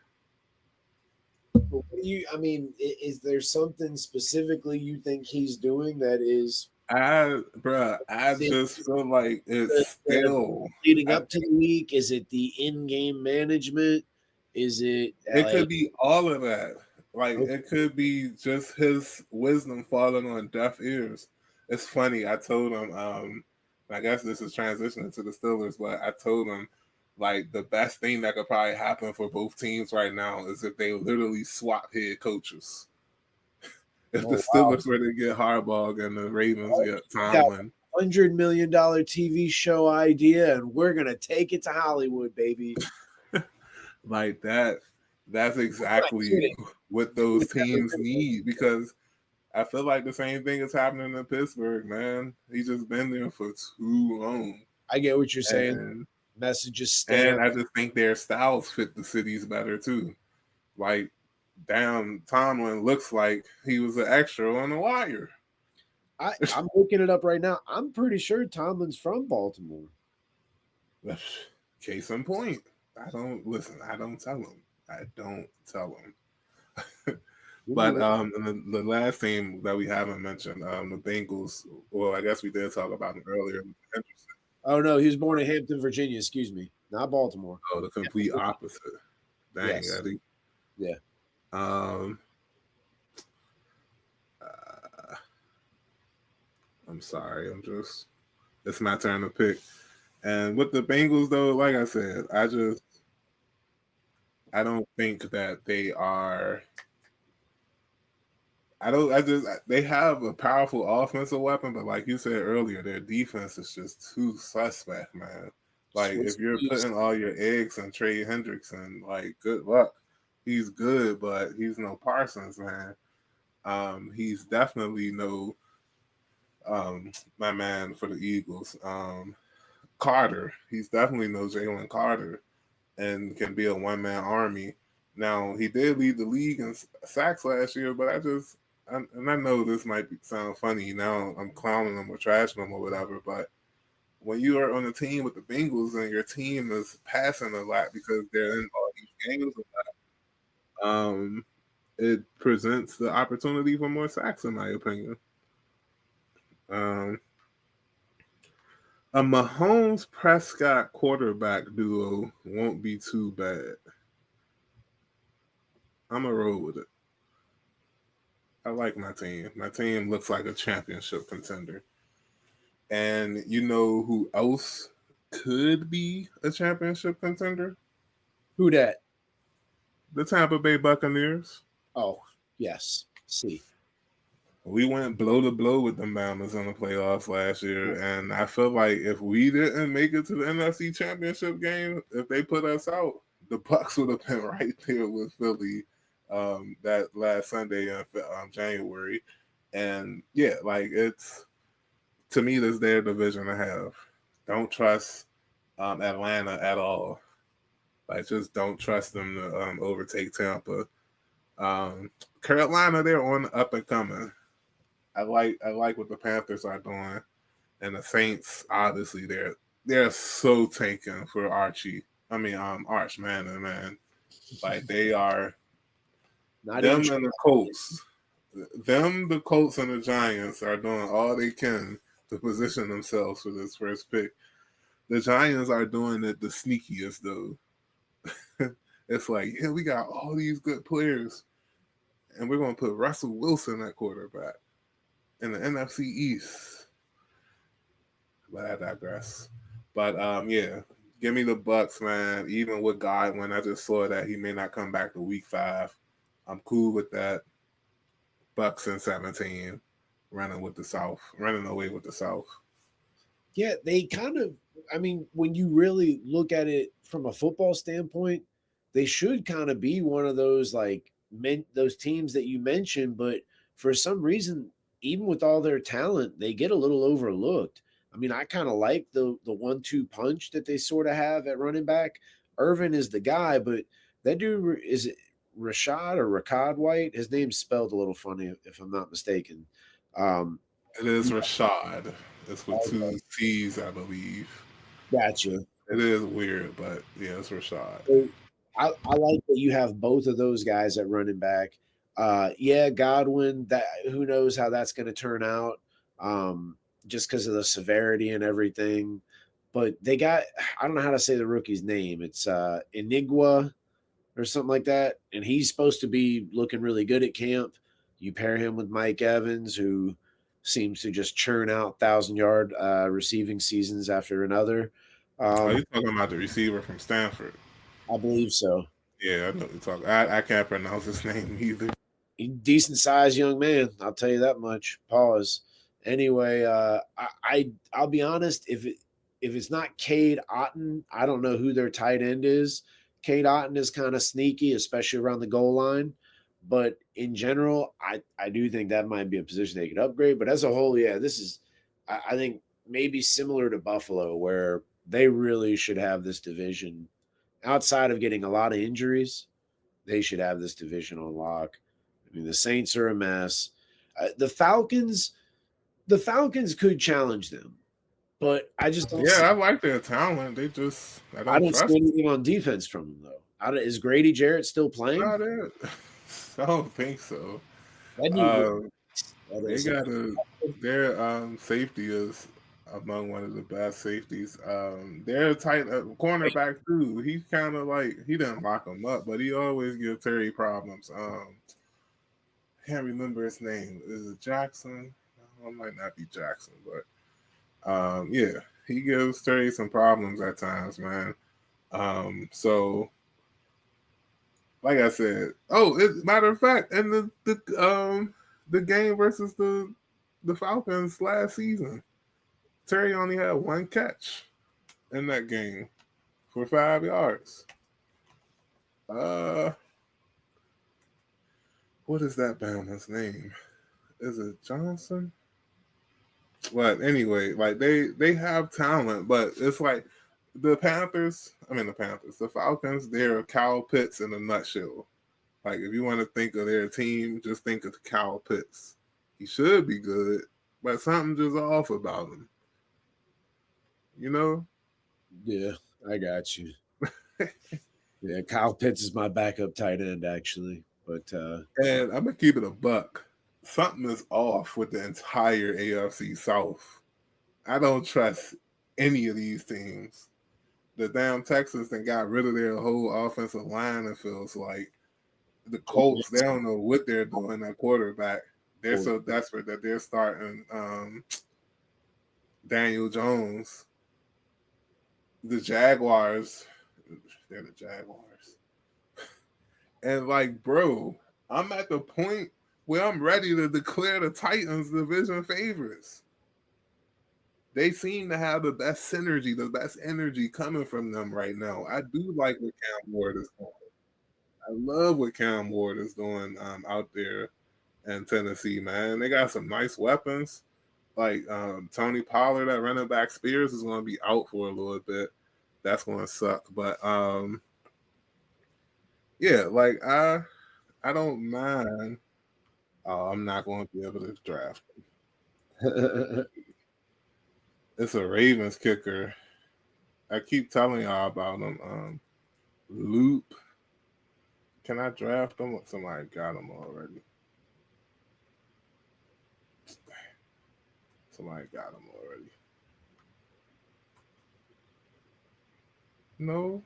What do you? I mean, is there something specifically you think he's doing that is I is it just feel like it's the still. leading I up to the week? Is it the in-game management? Is it It like could be all of that. Like it could be just his wisdom falling on deaf ears. It's funny. I told him. I guess this is transitioning to the Steelers, but I told him like the best thing that could probably happen for both teams right now is if they literally swap head coaches. If the oh wow, Steelers were to get Harbaugh and the Ravens get got Tomlin, $100 million TV show idea, and we're gonna take it to Hollywood, baby. like that, that's I'm not exactly kidding. what those teams need because I feel like the same thing is happening in Pittsburgh, man. He's just been there for too long. I get what you're saying. And Messages and stamp. I just think their styles fit the cities better too. Like damn, Tomlin looks like he was an extra on The Wire. I'm looking it up right now. I'm pretty sure Tomlin's from Baltimore. Case in point. I don't listen, I don't tell him. I don't tell him. But the last team that we haven't mentioned, the Bengals. Well, I guess we did talk about them earlier. Oh no, he was born in Hampton, Virginia. Excuse me, not Baltimore. Oh, the complete opposite. Dang, Yes. Eddie. Yeah. Um, uh, I'm sorry. I'm just It's my turn to pick. And with the Bengals, though, like I said, I don't think that they are. I don't. I just they have a powerful offensive weapon, but like you said earlier, their defense is just too suspect, man. Like Swiss if you're cheese. putting all your eggs in Trey Hendricks, and like good luck. He's good, but he's no Parsons, man. He's definitely no my man for the Eagles. Carter. He's definitely no Jalen Carter, and can be a one man army. Now he did lead the league in sacks last year, but and I know this might sound funny. Now I'm clowning them or trashing them or whatever, but when you are on a team with the Bengals and your team is passing a lot because they're in all these games a lot, it presents the opportunity for more sacks, in my opinion. Um, a Mahomes Prescott quarterback duo won't be too bad. I'm a roll with it. I like my team. My team looks like a championship contender. And you know who else could be a championship contender? Who dat? The Tampa Bay Buccaneers. Oh, yes. See. We went blow to blow with the Mamas in the playoffs last year, and I feel like if we didn't make it to the NFC Championship game, if they put us out, the Bucks would have been right there with Philly that last Sunday in January. And yeah, like it's to me, this their division to have. Don't trust Atlanta at all. Like just don't trust them to overtake Tampa. Um, Carolina, they're on the up and coming. I like what the Panthers are doing, and the Saints. Obviously, they're so taken for Archie. I mean, Arch man. Like they are Not even them and the Colts. Them, the Colts, and the Giants are doing all they can to position themselves for this first pick. The Giants are doing it the sneakiest though. It's like, yeah, we got all these good players, and we're gonna put Russell Wilson at quarterback in the NFC East. But I digress. But yeah, give me the Bucks, man. Even with Godwin, I just saw that he may not come back to Week 5. I'm cool with that. Bucks in 17, running away with the South. Yeah, they kind of, I mean, when you really look at it from a football standpoint, they should kind of be one of those those teams that you mentioned, but for some reason, even with all their talent, they get a little overlooked. I mean, I kind of like the 1-2 punch that they sort of have at running back. Irvin is the guy, but that dude is it Rashad or Rakad White? His name's spelled a little funny if I'm not mistaken. Um, It is Rashad. It's with okay, two C's, I believe. gotcha. It is weird, but yeah, it's Rashad. So I like that you have both of those guys at running back. Yeah, Godwin. That who knows how that's going to turn out, just because of the severity and everything. But they got I don't know how to say the rookie's name. It's Enigua or something like that, and he's supposed to be looking really good at camp. You pair him with Mike Evans, who seems to just churn out 1,000-yard receiving seasons after another. Oh, Um, you're talking about the receiver from Stanford. I believe so. Yeah, I know what you're talking. I can't pronounce his name either. Decent sized young man. I'll tell you that much. Pause. Anyway, I'll be honest. If it's not Cade Otton, I don't know who their tight end is. Cade Otton is kind of sneaky, especially around the goal line. But in general, I do think that might be a position they could upgrade. But as a whole, yeah, this is I think maybe similar to Buffalo, where they really should have this division outside of getting a lot of injuries. They should have this division on lock. I mean, the Saints are a mess. The Falcons could challenge them, but I just don't Yeah, see. I like their talent. I I don't don't see trust anything on defense from them though. Is Grady Jarrett still playing? about it. I don't think so. That dude, Uh, that they is got a their safety is among one of the best safeties. Their tight cornerback too. He's kind of like he didn't lock him up, but he always gives Terry problems. Can't remember his name. Is it Jackson? No, it might not be Jackson, but Yeah, he gives Terry some problems at times, man. So like I said, matter of fact, in the game versus the Falcons last season, Terry only had one catch in that game for 5 yards. Uh, what is that Bama's name? Is it Johnson? But anyway, like they have talent, but it's like the Falcons, they're Kyle Pitts in a nutshell. Like if you want to think of their team, just think of Kyle Pitts. He should be good, but something just off about him. You know? Yeah, I got you. Yeah, Kyle Pitts is my backup tight end, actually. But And I'm gonna keep it a buck. Something is off with the entire AFC South. I don't trust any of these teams. The damn Texans then got rid of their whole offensive line. It feels like the Colts. They don't know what they're doing at quarterback. They're so desperate that they're starting Daniel Jones. The Jaguars, they're the Jaguars. And like, bro, I'm at the point where I'm ready to declare the Titans division favorites. They seem to have the best synergy, the best energy coming from them right now. I do like what Cam Ward is doing. I love what Cam Ward is doing out there in Tennessee, man. They got some nice weapons. Like Tony Pollard at running back. Spears is going to be out for a little bit. That's going to suck. But yeah, like I don't mind. Oh, I'm not going to be able to draft. It's a Ravens kicker. I keep telling y'all about him. Loop. Can I draft him? Somebody got him already. Somebody got him already. No,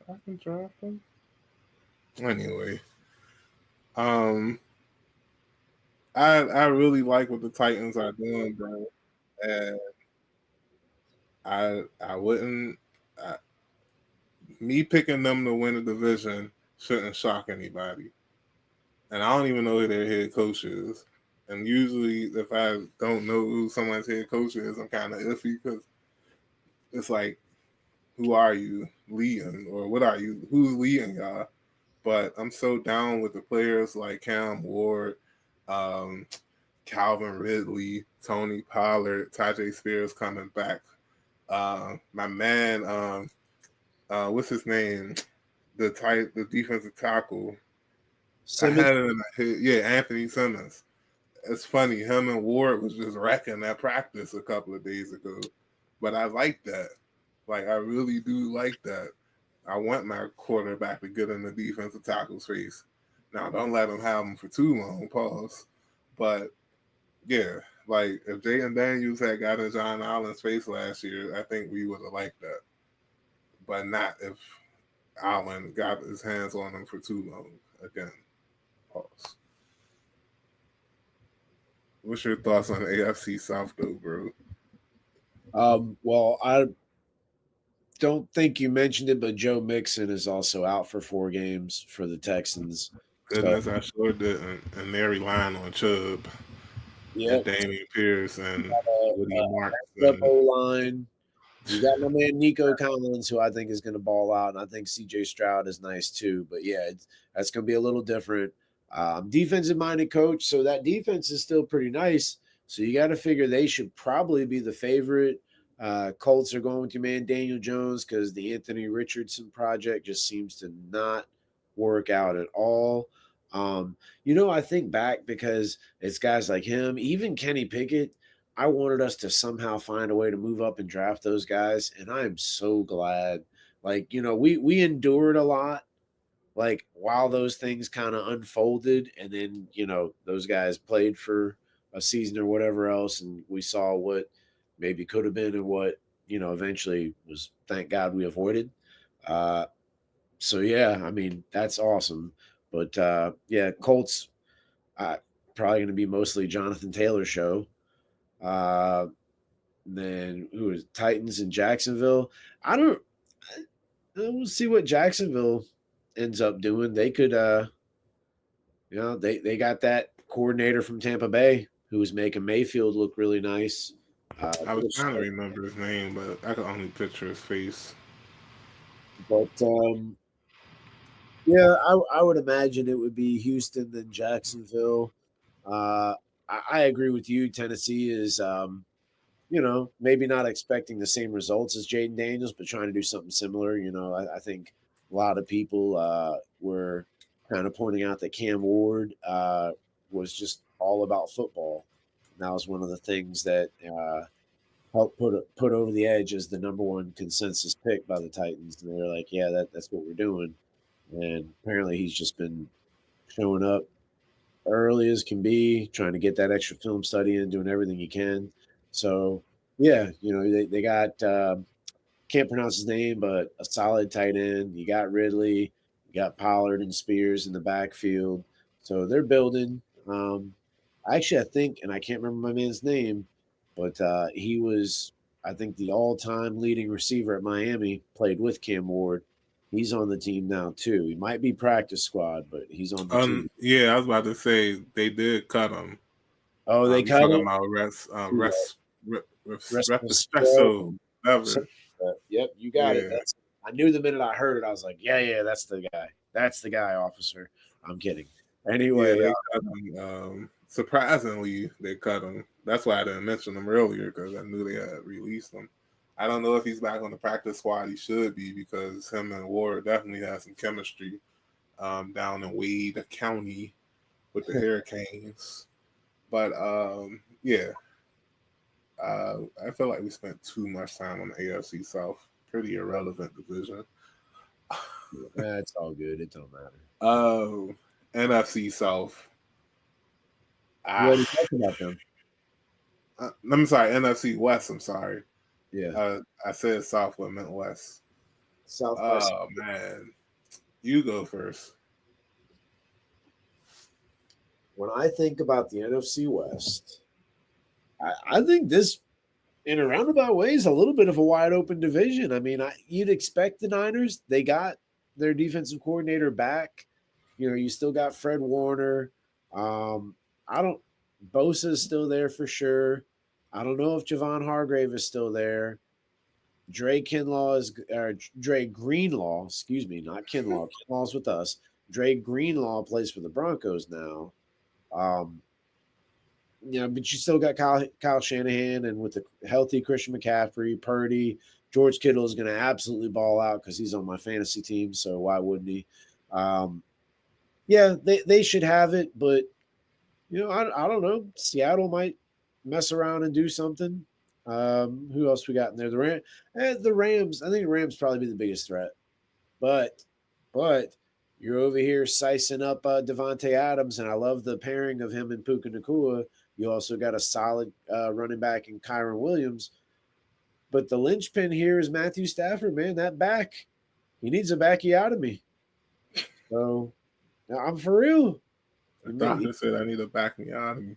I can draft him. Anyway, um, I really like what the Titans are doing, bro, and I wouldn't. I, me picking them to win the division shouldn't shock anybody, and I don't even know who their head coach is. And usually, if I don't know who someone's head coach is, I'm kind of iffy because it's like, who are you leading, or what are you? Who's leading y'all? But I'm so down with the players like Cam Ward, um, Calvin Ridley, Tony Pollard, Tajay Spears coming back. My man, what's his name? The defensive tackle. Simmons. I had it in my head. Yeah, Anthony Simmons. It's funny. Him and Ward was just wrecking that practice a couple of days ago. But I like that. Like I really do like that. I want my quarterback to get in the defensive tackle's face. Now, don't let him have him for too long. Pause. But yeah, like if Jaden Daniels had got in John Allen's face last year, I think we would have liked that. But not if Allen got his hands on him for too long. Again, pause. What's your thoughts on the AFC South, though, bro? Well, I don't think you mentioned it, but Joe Mixon is also out for 4 games for the Texans. So, Goodness, I sure didn't. And they're relying on Chubb and yep. Damian Pierce and Woody Marks. O line. You got my man Nico Collins, who I think is going to ball out, and I think CJ Stroud is nice too. But yeah, that's going to be a little different. Defensive minded coach, so that defense is still pretty nice. So you got to figure they should probably be the favorite. Colts are going with your man Daniel Jones because the Anthony Richardson project just seems to not work out at all. I think back because it's guys like him, even Kenny Pickett. I wanted us to somehow find a way to move up and draft those guys, and I am so glad. Like, we endured a lot, like while those things kind of unfolded, and then those guys played for a season or whatever else, and we saw what maybe could have been and what eventually was. Thank God we avoided. So yeah, I mean that's awesome. But yeah, Colts probably going to be mostly Jonathan Taylor show. Uh, And then who is Titans and Jacksonville? I don't. We'll see what Jacksonville ends up doing. They could, they got that coordinator from Tampa Bay who was making Mayfield look really nice. I was trying to remember his name, but I could only picture his face. But yeah, I would imagine it would be Houston then Jacksonville. I agree with you. Tennessee is, maybe not expecting the same results as Jaden Daniels, but trying to do something similar. I think a lot of people were kind of pointing out that Cam Ward was just all about football. And that was one of the things that helped put over the edge as the number one consensus pick by the Titans. And they're like, yeah, that's what we're doing. And apparently he's just been showing up early as can be, trying to get that extra film study in, doing everything he can. So, yeah, they got, can't pronounce his name, but a solid tight end. You got Ridley, you got Pollard and Spears in the backfield. So they're building. Actually, I think, and I can't remember my man's name, but he was, I think, the all time leading receiver at Miami, played with Cam Ward. He's on the team now, too. He might be practice squad, but he's on the team. Yeah, I was about to say they did cut him. Oh, they You cut talking him? about Resto. Espresso, whatever. Yep, you got it. I knew the minute I heard it, I was like, yeah, that's the guy. That's the guy, officer. I'm kidding. Anyway, they cut him. Surprisingly, they cut him. That's why I didn't mention him earlier because I knew they had released him. I don't know if he's back on the practice squad. He should be because him and Ward definitely have some chemistry down in Wade County with the Hurricanes. But yeah, I feel like we spent too much time on the AFC South. Pretty irrelevant division. It's all good. It don't matter. NFC South. You already talked about them. I'm sorry, NFC West. I'm sorry. Yeah. I said South, but I meant West. Southwest. Oh man, you go first. When I think about the NFC West, I think this, in a roundabout way, is a little bit of a wide open division. I mean, you'd expect the Niners. They got their defensive coordinator back. You still got Fred Warner. Bosa is still there for sure. I don't know if Javon Hargrave is still there. Dre Greenlaw, excuse me, not Kinlaw. Kinlaw's with us. Dre Greenlaw plays for the Broncos now. But you still got Kyle Shanahan, and with the healthy Christian McCaffrey, Purdy, George Kittle is going to absolutely ball out because he's on my fantasy team. So why wouldn't he? Yeah, they should have it, but I don't know. Seattle might mess around and do something. Who else we got in there? The Rams. I think the Rams probably be the biggest threat, but you're over here sicing up Devontae Adams, and I love the pairing of him and Puka Nacua. You also got a solid running back in Kyron Williams. But the linchpin here is Matthew Stafford, man. That back, he needs a backy out of me. So I'm for real. The doctor said I need to back me out of me.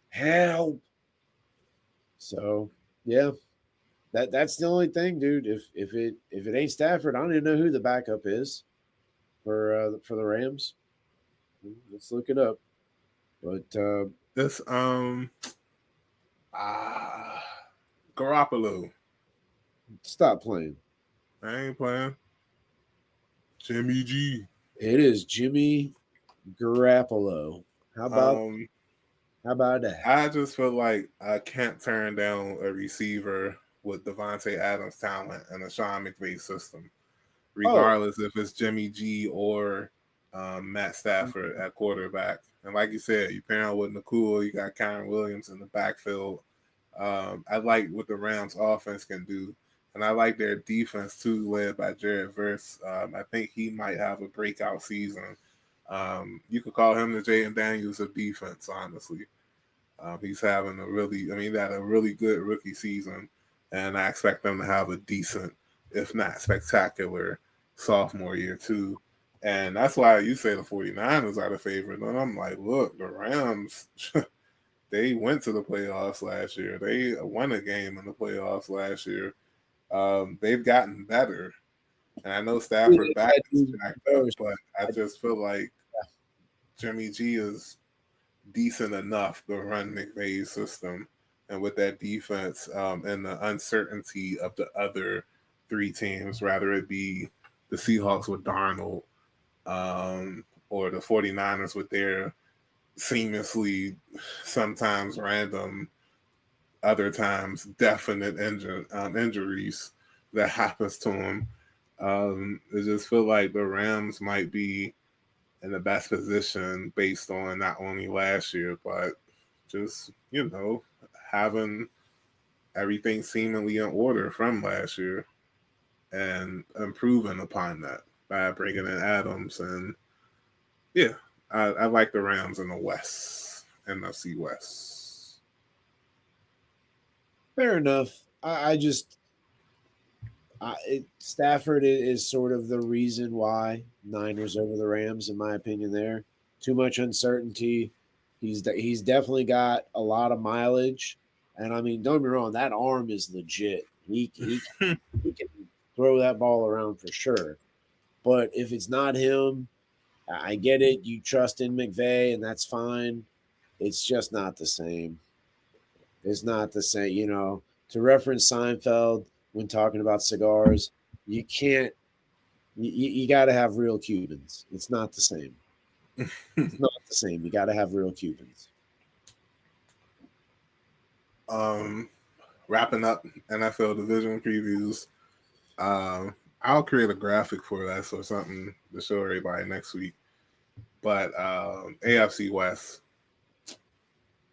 Help. So yeah, that's the only thing, dude. If it ain't Stafford, I don't even know who the backup is for the Rams. Let's look it up. But this Garoppolo. Stop playing. I ain't playing. Jimmy G. It is Jimmy Garoppolo. How about that? I just feel like I can't turn down a receiver with Devontae Adams' talent and a Sean McVay system, regardless if it's Jimmy G or Matt Stafford at quarterback. And like you said, you pair with Nakua, you got Kyron Williams in the backfield. I like what the Rams offense can do. And I like their defense too, led by Jared Verse. I think he might have a breakout season. You could call him the Jaden Daniels of defense, honestly. He's having he had a really good rookie season, and I expect them to have a decent, if not spectacular, sophomore year too. And that's why you say the 49ers are the favorite. And I'm like, look, the Rams, They went to the playoffs last year. They won a game in the playoffs last year. They've gotten better. And I know Stafford back is jacked up, but I just feel like Jimmy G is decent enough to run McVay's system. And with that defense and the uncertainty of the other three teams, rather it be the Seahawks with Darnold or the 49ers with their seamlessly sometimes random, other times definite injuries that happens to them. I just feel like the Rams might be in the best position based on not only last year, but just, having everything seemingly in order from last year and improving upon that by bringing in Adams. And yeah, I like the Rams in the West, NFC West. Fair enough. Stafford is sort of the reason why Niners over the Rams, in my opinion. There, too much uncertainty. He's definitely got a lot of mileage, and I mean, don't get me wrong, that arm is legit. He can throw that ball around for sure. But if it's not him, I get it. You trust in McVay, and that's fine. It's just not the same. It's not the same. To reference Seinfeld when talking about cigars, you can't. You got to have real Cubans. It's not the same. It's not the same. You got to have real Cubans. Wrapping up NFL division previews. I'll create a graphic for that or something to show everybody next week. But AFC West,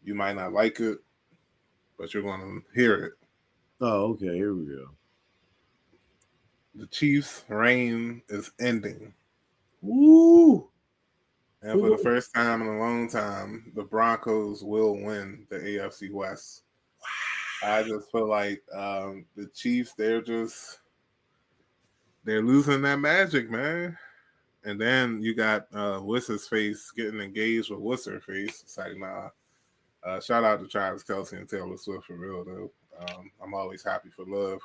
you might not like it, but you're going to hear it. Oh, okay. Here we go. The Chiefs' reign is ending. Woo! And for the first time in a long time, the Broncos will win the AFC West. I just feel like the Chiefs, they're losing that magic, man. And then you got what's his face getting engaged with what's her face. It's like, nah. Shout out to Travis Kelce and Taylor Swift for real though. I'm always happy for love.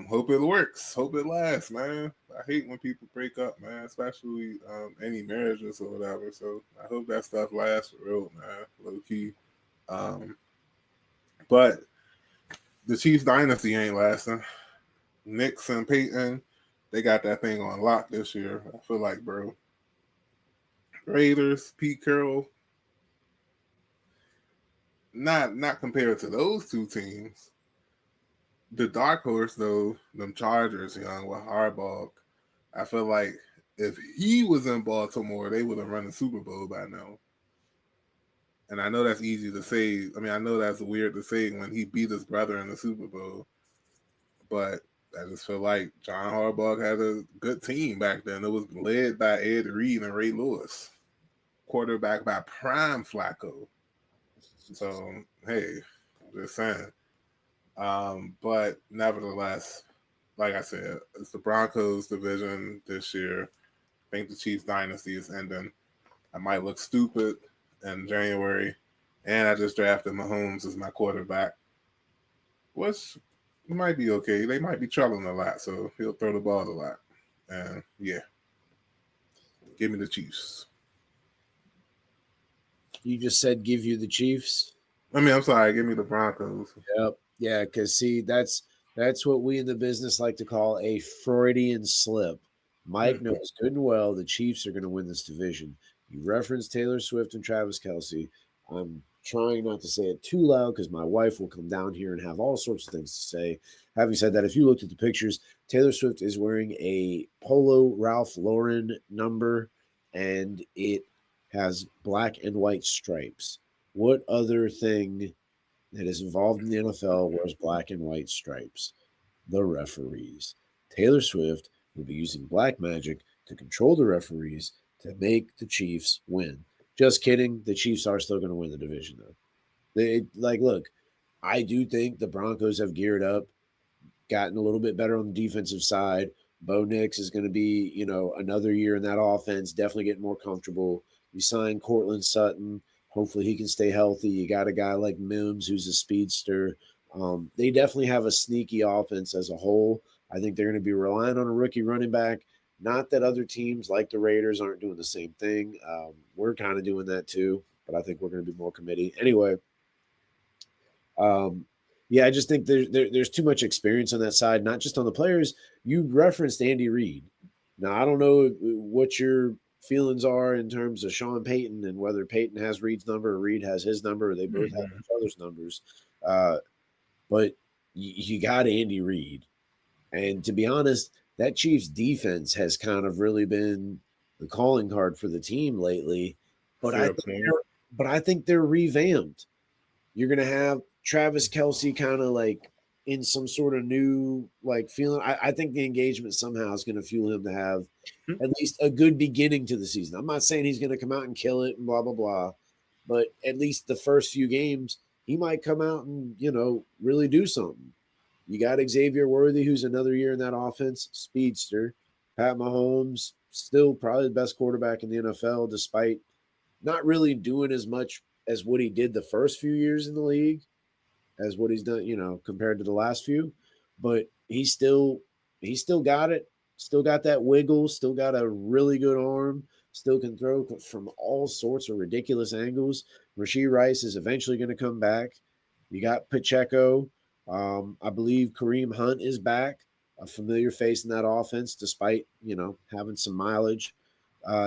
Hope it works. Hope it lasts, man. I hate when people break up, man, especially any marriages or whatever. So I hope that stuff lasts for real, man. Low key. But the Chiefs dynasty ain't lasting. Knicks and Peyton, they got that thing on lock this year. I feel like, bro. Raiders, Pete Carroll. Not compared to those two teams. The dark horse, though, them Chargers, young with Harbaugh, I feel like if he was in Baltimore, they would have run the Super Bowl by now. And I know that's easy to say. I mean, I know that's weird to say when he beat his brother in the Super Bowl. But I just feel like John Harbaugh had a good team back then. It was led by Ed Reed and Ray Lewis, quarterback by Prime Flacco. So, hey, just saying. But nevertheless, like I said, it's the Broncos division this year. I think the Chiefs dynasty is ending. I might look stupid in January, and I just drafted Mahomes as my quarterback, which might be okay. They might be trolling a lot, so he'll throw the ball a lot. And yeah, give me the Chiefs. You just said give you the Chiefs. I mean, I'm sorry, give me the Broncos. Yep. Yeah, because see, that's what we in the business like to call a Freudian slip. Mike knows good and well the Chiefs are going to win this division. You referenced Taylor Swift and Travis Kelce. I'm trying not to say it too loud because my wife will come down here and have all sorts of things to say. Having said that, if you looked at the pictures, Taylor Swift is wearing a Polo Ralph Lauren number, and it has black and white stripes. What other thing that is involved in the NFL wears black and white stripes? The referees. Taylor Swift will be using black magic to control the referees to make the Chiefs win. Just kidding. The Chiefs are still going to win the division, though. Look, I do think the Broncos have geared up, gotten a little bit better on the defensive side. Bo Nix is going to be, another year in that offense, definitely getting more comfortable. You signed Cortland Sutton. Hopefully he can stay healthy. You got a guy like Mims who's a speedster. They definitely have a sneaky offense as a whole. I think they're going to be relying on a rookie running back. Not that other teams like the Raiders aren't doing the same thing. We're kind of doing that too, but I think we're going to be more committee. Anyway, um, yeah, I just think there's too much experience on that side, not just on the players. You referenced Andy Reid. Now, I don't know what your feelings are in terms of Sean Payton and whether Payton has Reid's number or Reid has his number, or they both have Mhm. each other's numbers. Uh, but you got Andy Reid. And to be honest, that Chiefs defense has kind of really been the calling card for the team lately. But I Fair think point. they're revamped. You're gonna have Travis Kelsey kind of like in some sort of new like feeling. I think the engagement somehow is gonna fuel him to have at least a good beginning to the season. I'm not saying he's gonna come out and kill it and blah blah blah, but at least the first few games, he might come out and really do something. You got Xavier Worthy, who's another year in that offense, speedster. Pat Mahomes, still probably the best quarterback in the NFL, despite not really doing as much as what he did the first few years in the league as what he's done, compared to the last few. But he still got it, still got that wiggle, still got a really good arm, still can throw from all sorts of ridiculous angles. Rashee Rice is eventually going to come back. You got Pacheco. I believe Kareem Hunt is back, a familiar face in that offense, despite having some mileage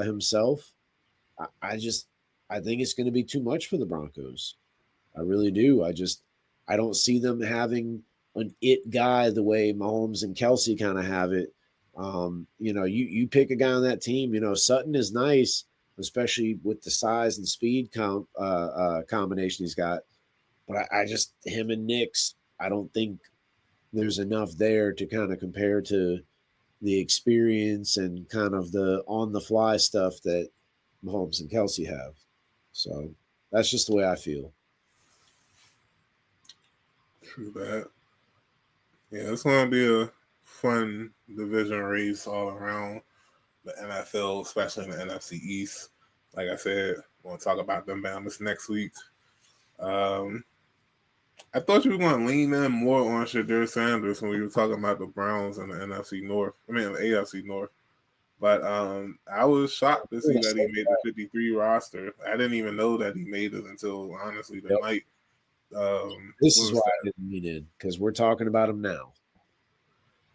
himself. I think it's going to be too much for the Broncos. I really do. I don't see them having an it guy the way Mahomes and Kelsey kind of have it. You pick a guy on that team. Sutton is nice, especially with the size and speed combination he's got. But I just him and Knicks. I don't think there's enough there to kind of compare to the experience and kind of the on the fly stuff that Mahomes and Kelsey have. So that's just the way I feel. True that. Yeah, it's gonna be a fun division race all around the NFL, especially in the NFC East. Like I said, we'll talk about them Bama's next week. Um, I thought you were going to lean in more on Shedeur Sanders when we were talking about the Browns and the NFC North. I mean, the AFC North. But I was shocked to see that he made the 53 roster. I didn't even know that he made it until honestly the Yep. night. This What is was why that? I didn't lean in because we're talking about him now.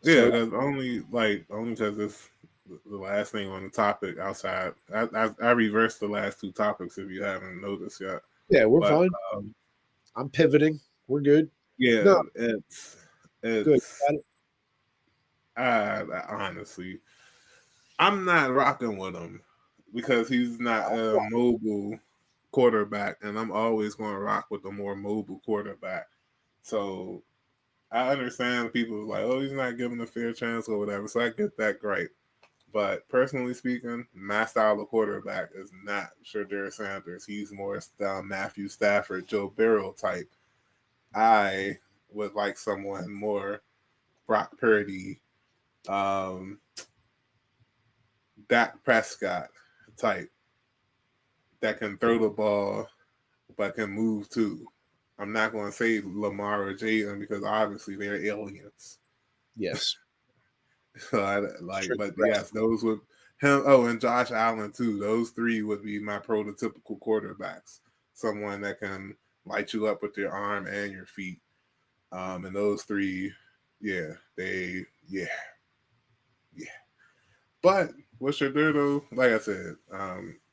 Yeah, So because only because it's the last thing on the topic outside. I reversed the last two topics if you haven't noticed yet. yeah, we're But fine. I'm pivoting. We're good. yeah, No, good. it's honestly I'm not rocking with him because he's not a mobile quarterback, and I'm always going to rock with the more mobile quarterback. So I understand people like, oh, he's not given a fair chance or whatever. So I get that great. But personally speaking, my style of quarterback is not Shedeur Sanders. He's more Matthew Stafford, Joe Burrow type. I would like someone more Brock Purdy, um, Dak Prescott type that can throw the ball but can move too. I'm not going to say Lamar or Jalen because obviously they're aliens. Yes. So but yes, those would him. Oh, and Josh Allen too. Those three would be my prototypical quarterbacks. Someone that can light you up with your arm and your feet. And those three, yeah, yeah. But what Shedeur though, like I said,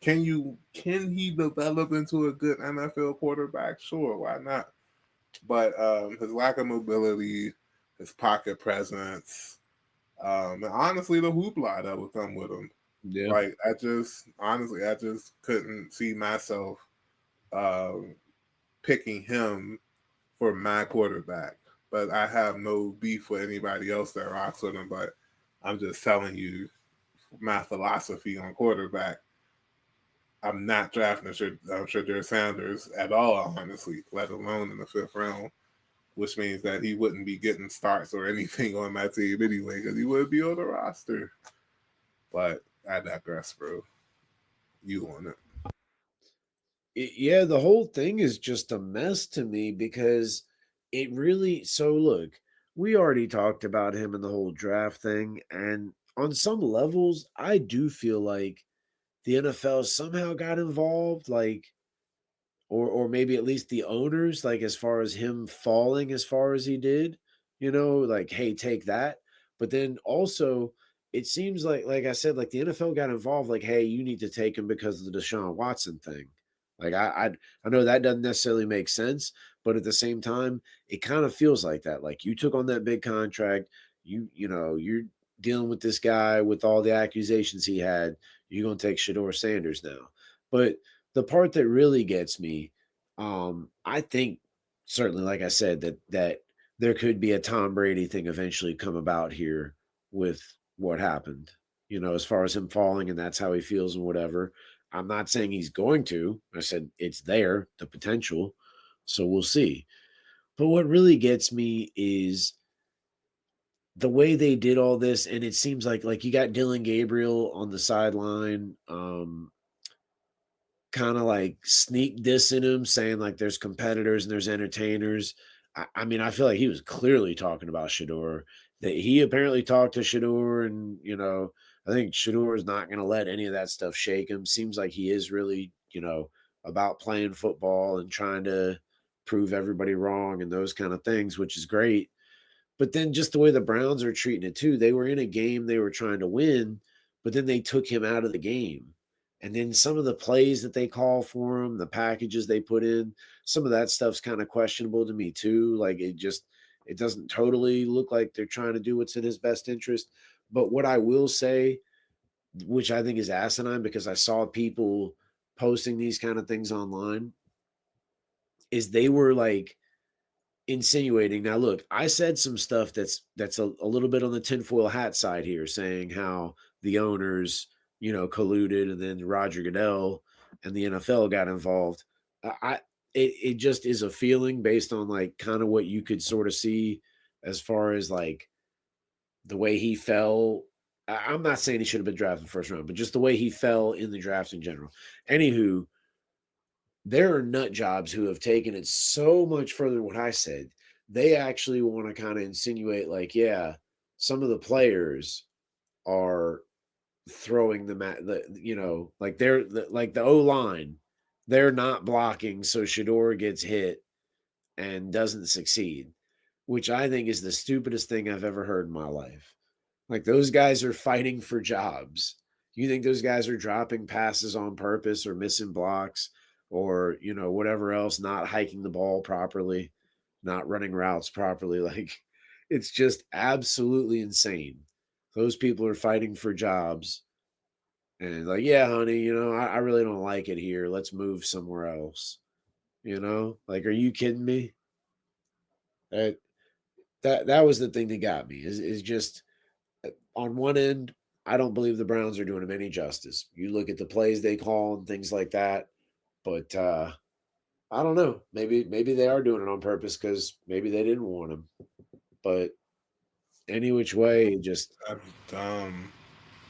can he develop into a good NFL quarterback? Sure, why not? But his lack of mobility, his pocket presence, and honestly, the hoopla that would come with him. Yeah. Like I just couldn't see myself um, picking him for my quarterback. But I have no beef with anybody else that rocks with him. But I'm just telling you my philosophy on quarterback. I'm not drafting Shedeur Sanders at all, honestly, let alone in the fifth round, which means that he wouldn't be getting starts or anything on my team anyway because he would be on the roster. But I digress, bro. You on it. Yeah, the whole thing is just a mess to me because it really. So look, we already talked about him and the whole draft thing, and on some levels, I do feel like the NFL somehow got involved, like, or maybe at least the owners, like as far as him falling as far as he did, like, hey, take that. But then also, it seems like I said, like the NFL got involved, like, hey, you need to take him because of the Deshaun Watson thing. Like I know that doesn't necessarily make sense, but at the same time, it kind of feels like that. Like you took on that big contract, you're dealing with this guy with all the accusations he had. You're gonna take Shedeur Sanders now. But the part that really gets me, I think certainly, like I said, that there could be a Tom Brady thing eventually come about here with what happened. As far as him falling and that's how he feels and whatever. I'm not saying he's going to. I said it's there, the potential. So we'll see. But what really gets me is the way they did all this, and it seems like you got Dylan Gabriel on the sideline. Kind of like sneak dissing him, saying like there's competitors and there's entertainers. I mean, I feel like he was clearly talking about Shedeur. That he apparently talked to Shedeur, and I think Shedeur is not going to let any of that stuff shake him. Seems like he is really, about playing football and trying to prove everybody wrong and those kind of things, which is great. But then just the way the Browns are treating it too, they were in a game they were trying to win, but then they took him out of the game. And then some of the plays that they call for him, the packages they put in, some of that stuff's kind of questionable to me too. Like it doesn't totally look like they're trying to do what's in his best interest. But what I will say, which I think is asinine because I saw people posting these kind of things online, is they were like insinuating. Now, look, I said some stuff that's a little bit on the tinfoil hat side here, saying how the owners, colluded, and then Roger Goodell and the NFL got involved. I it just is a feeling based on like kind of what you could sort of see as far as like the way he fell. I'm not saying he should have been drafted in the first round, but just the way he fell in the draft in general. Anywho, there are nut jobs who have taken it so much further than what I said. They actually want to kind of insinuate, like, yeah, some of the players are throwing them at like like the O line, they're not blocking, so Shador gets hit and doesn't succeed, which I think is the stupidest thing I've ever heard in my life. Like those guys are fighting for jobs. You think those guys are dropping passes on purpose or missing blocks or, whatever else, not hiking the ball properly, not running routes properly? Like it's just absolutely insane. Those people are fighting for jobs and like, yeah, honey, I really don't like it here. Let's move somewhere else. Like, are you kidding me? That that was the thing that got me is just on one end, I don't believe the Browns are doing him any justice. You look at the plays they call and things like that, but I don't know. Maybe they are doing it on purpose because maybe they didn't want him. But any which way, That's dumb.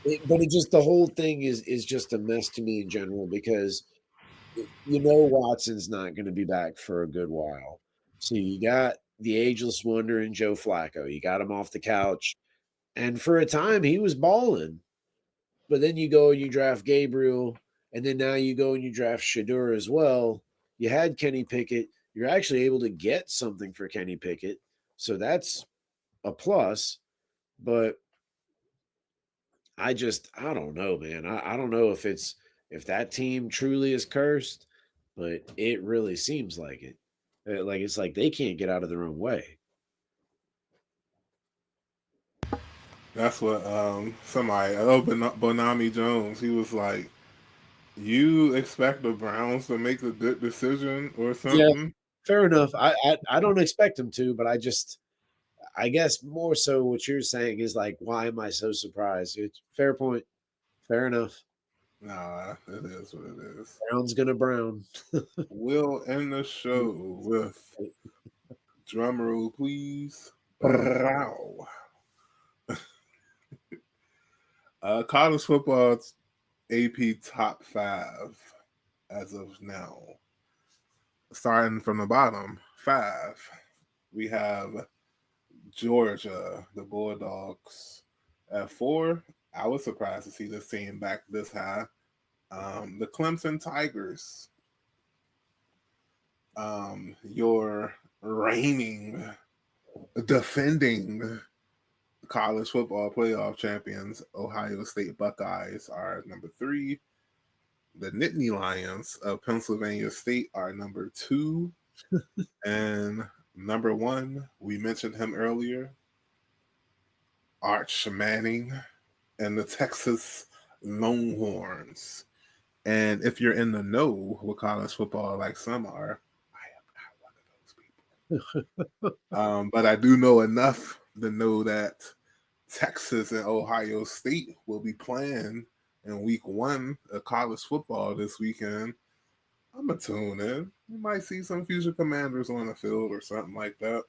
but it just the whole thing is just a mess to me in general because Watson's not going to be back for a good while. So you got the ageless wonder in Joe Flacco. You got him off the couch, and for a time he was balling. But then you go and you draft Gabriel, and then now you go and you draft Shedeur as well. You had Kenny Pickett. You're actually able to get something for Kenny Pickett. So that's a plus. But I don't know, man. I don't know if that team truly is cursed, but it really seems like it. Like it's like they can't get out of their own way. That's what somebody, Bonami Jones, he was like, you expect the Browns to make a good decision or Yeah, something? fair enough. I don't expect them to, but I guess more so what you're saying is like, why am I so surprised? It's fair point. Fair enough. Nah, it is what it is. Brown's gonna brown. We'll end the show with drum roll, please. Row. College football AP top five. as of now. Starting from the bottom, 5. We have Georgia, the Bulldogs. At 4, I was surprised to see this team back this high. The Clemson Tigers, your reigning, defending college football playoff champions, Ohio State Buckeyes, are number 3. The Nittany Lions of Pennsylvania State are number 2. And number 1, we mentioned him earlier, Arch Manning and the Texas Longhorns. And if you're in the know with college football, like some are, I am not one of those people. But I do know enough to know that Texas and Ohio State will be playing in week 1 of college football this weekend. I'm going to tune in. You might see some future commanders on the field or something like that.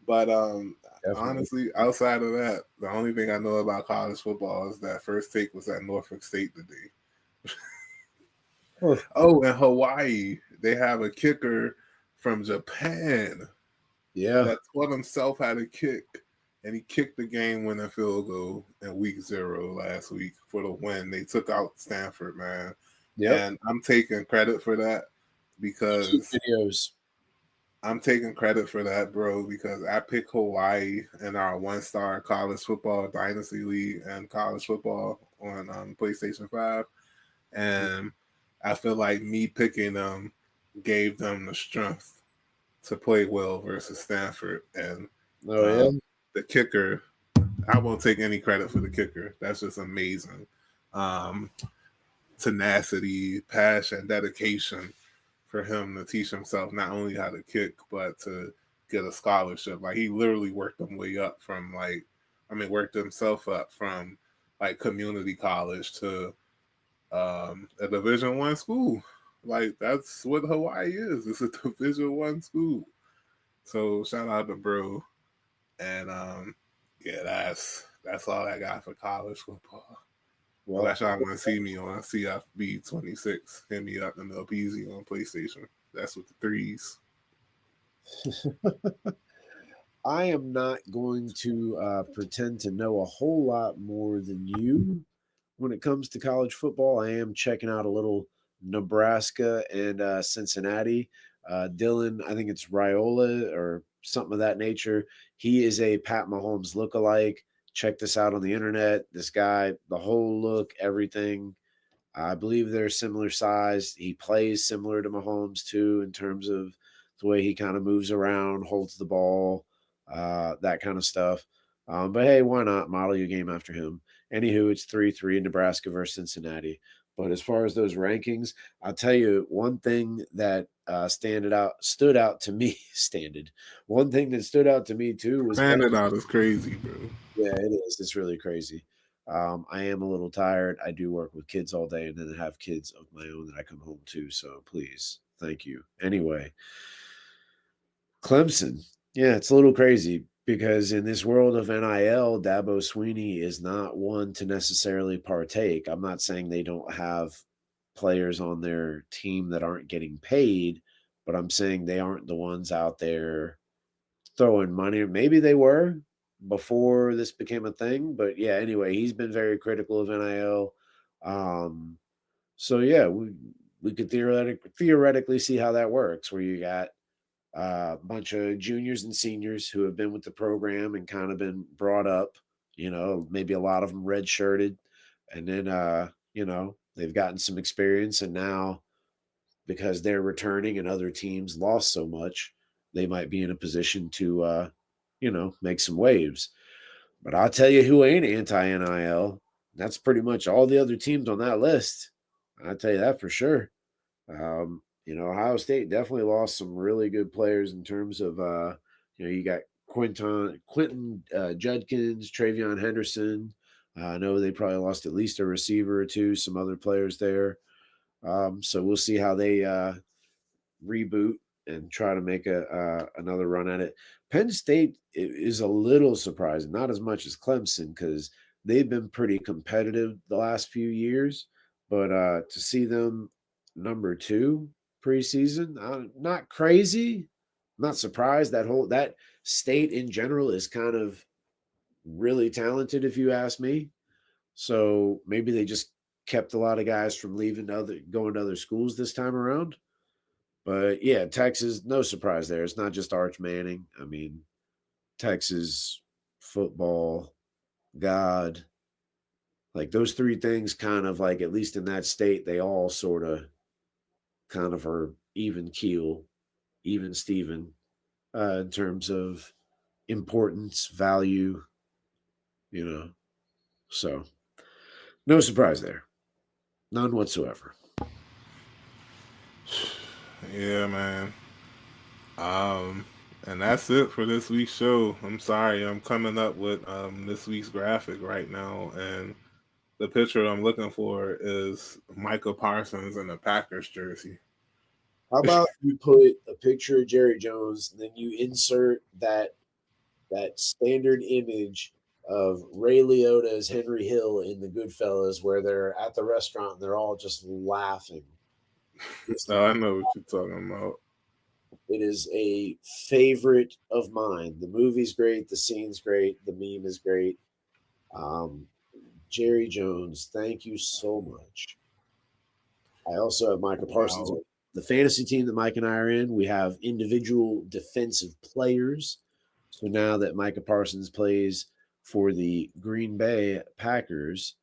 But honestly, outside of that, the only thing I know about college football is that First Take was at Norfolk State today. Oh, and Hawaii, they have a kicker from Japan that taught himself how to kick, and he kicked the game-winning field goal in week 0 last week for the win. They took out Stanford, man. And I'm taking credit for that because videos. I'm taking credit for that, bro, because I picked Hawaii in our 1-star college football dynasty league and college football on PlayStation 5. And I feel like me picking them gave them the strength to play well versus Stanford. And the kicker, I won't take any credit for the kicker. That's just amazing. Tenacity, passion, dedication for him to teach himself not only how to kick, but to get a scholarship. Like, he literally worked himself up from like community college to a Division I school. Like, that's what Hawaii is. It's a Division I school. So shout out to bro. And that's all I got for college football. Well, unless y'all want to see me on CFB 26, hit me up in the PZ on PlayStation. That's with the 3s. I am not going to pretend to know a whole lot more than you when it comes to college football. I am checking out a little Nebraska and Cincinnati. Dylan, I think it's Raiola or something of that nature. He is a Pat Mahomes lookalike. Check this out on the internet. This guy, the whole look, everything. I believe they're similar size. He plays similar to Mahomes too in terms of the way he kind of moves around, holds the ball, that kind of stuff. But hey, why not model your game after him? Anywho, it's 3-3 in Nebraska versus Cincinnati. But as far as those rankings, I'll tell you one thing that stood out to me. One thing that stood out to me too was Standing out is crazy, bro. yeah, it is. It's really crazy. I am a little tired. I do work with kids all day and then have kids of my own that I come home to. So please, thank you. Anyway, Clemson. Yeah, it's a little crazy because in this world of NIL, Dabo Sweeney is not one to necessarily partake. I'm not saying they don't have players on their team that aren't getting paid, but I'm saying they aren't the ones out there throwing money. Maybe they were before this became a thing, but yeah, anyway, he's been very critical of NIL. So yeah, we could theoretically see how that works, where you got a bunch of juniors and seniors who have been with the program and kind of been brought up, maybe a lot of them red shirted, and then they've gotten some experience, and now because they're returning and other teams lost so much, they might be in a position to make some waves. But I'll tell you who ain't anti-NIL. That's pretty much all the other teams on that list. I'll tell you that for sure. Ohio State definitely lost some really good players in terms of, you got Quentin Judkins, Travion Henderson. I know they probably lost at least a receiver or two, some other players there. So we'll see how they reboot and try to make another run at it. Penn State is a little surprising, not as much as Clemson because they've been pretty competitive the last few years. But to see them number 2 preseason. Not crazy, not surprised. That state in general is kind of really talented, if you ask me. So maybe they just kept a lot of guys from leaving going to other schools this time around. But yeah, Texas, no surprise there. It's not just Arch Manning. I mean, Texas football, God, like those 3 things kind of like, at least in that state, they all sort of kind of are even keel, even Steven, in terms of importance, value, you know. So no surprise there. None whatsoever. Yeah, man. And that's it for this week's show. I'm sorry, I'm coming up with this week's graphic right now, and the picture I'm looking for is Micah Parsons in a Packers jersey. How about you put a picture of Jerry Jones, and then you insert that standard image of Ray Liotta as Henry Hill in the Goodfellas, where they're at the restaurant and they're all just laughing. Oh, I know what you're talking about. It is a favorite of mine. The movie's great, the scene's great, the meme is great. Jerry Jones, thank you so much. I also have Micah Parsons. Wow. The fantasy team that Mike and I are in, we have individual defensive players. So now that Micah Parsons plays for the Green Bay Packers,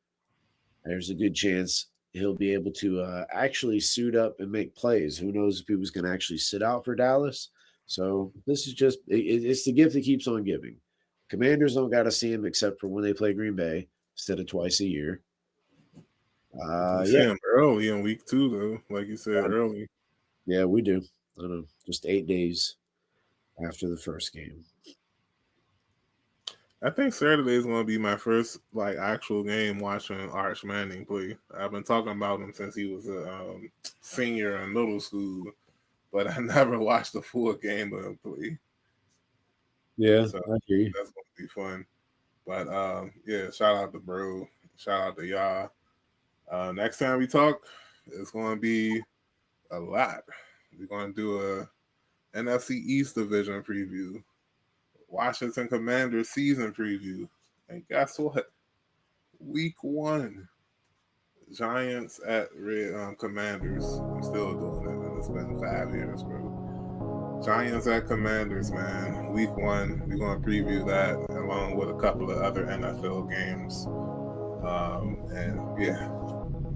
there's a good chance he'll be able to actually suit up and make plays. Who knows if he was going to actually sit out for Dallas? So this is just it's the gift that keeps on giving. Commanders don't got to see him except for when they play Green Bay instead of twice a year. You see him early in week 2, though, like you said early. Yeah, we do. I know, just 8 days after the first game. I think Saturday is going to be my first like actual game watching Arch Manning play. I've been talking about him since he was a senior in middle school, but I never watched a full game of him play. Yeah, so I hear you. that's going to be fun. But yeah, shout out to bro, shout out to y'all. Next time we talk, it's going to be a lot. We're going to do a NFC East division preview, Washington Commanders season preview, and guess what? Week 1, Giants at Commanders. I'm still doing it, and it's been 5 years, bro. Giants at Commanders, man. Week 1, we're going to preview that along with a couple of other NFL games. And yeah,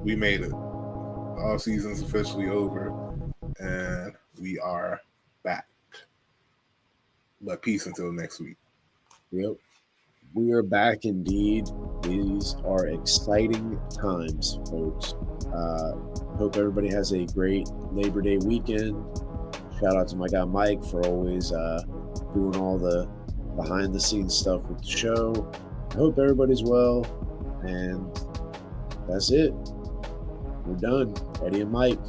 we made it. All season's officially over, and we are back. But peace until next week. Yep. We are back indeed. These are exciting times, folks. Hope everybody has a great Labor Day weekend. Shout out to my guy Mike for always doing all the behind the scenes stuff with the show. I hope everybody's well. And that's it. We're done. Eddie and Mike.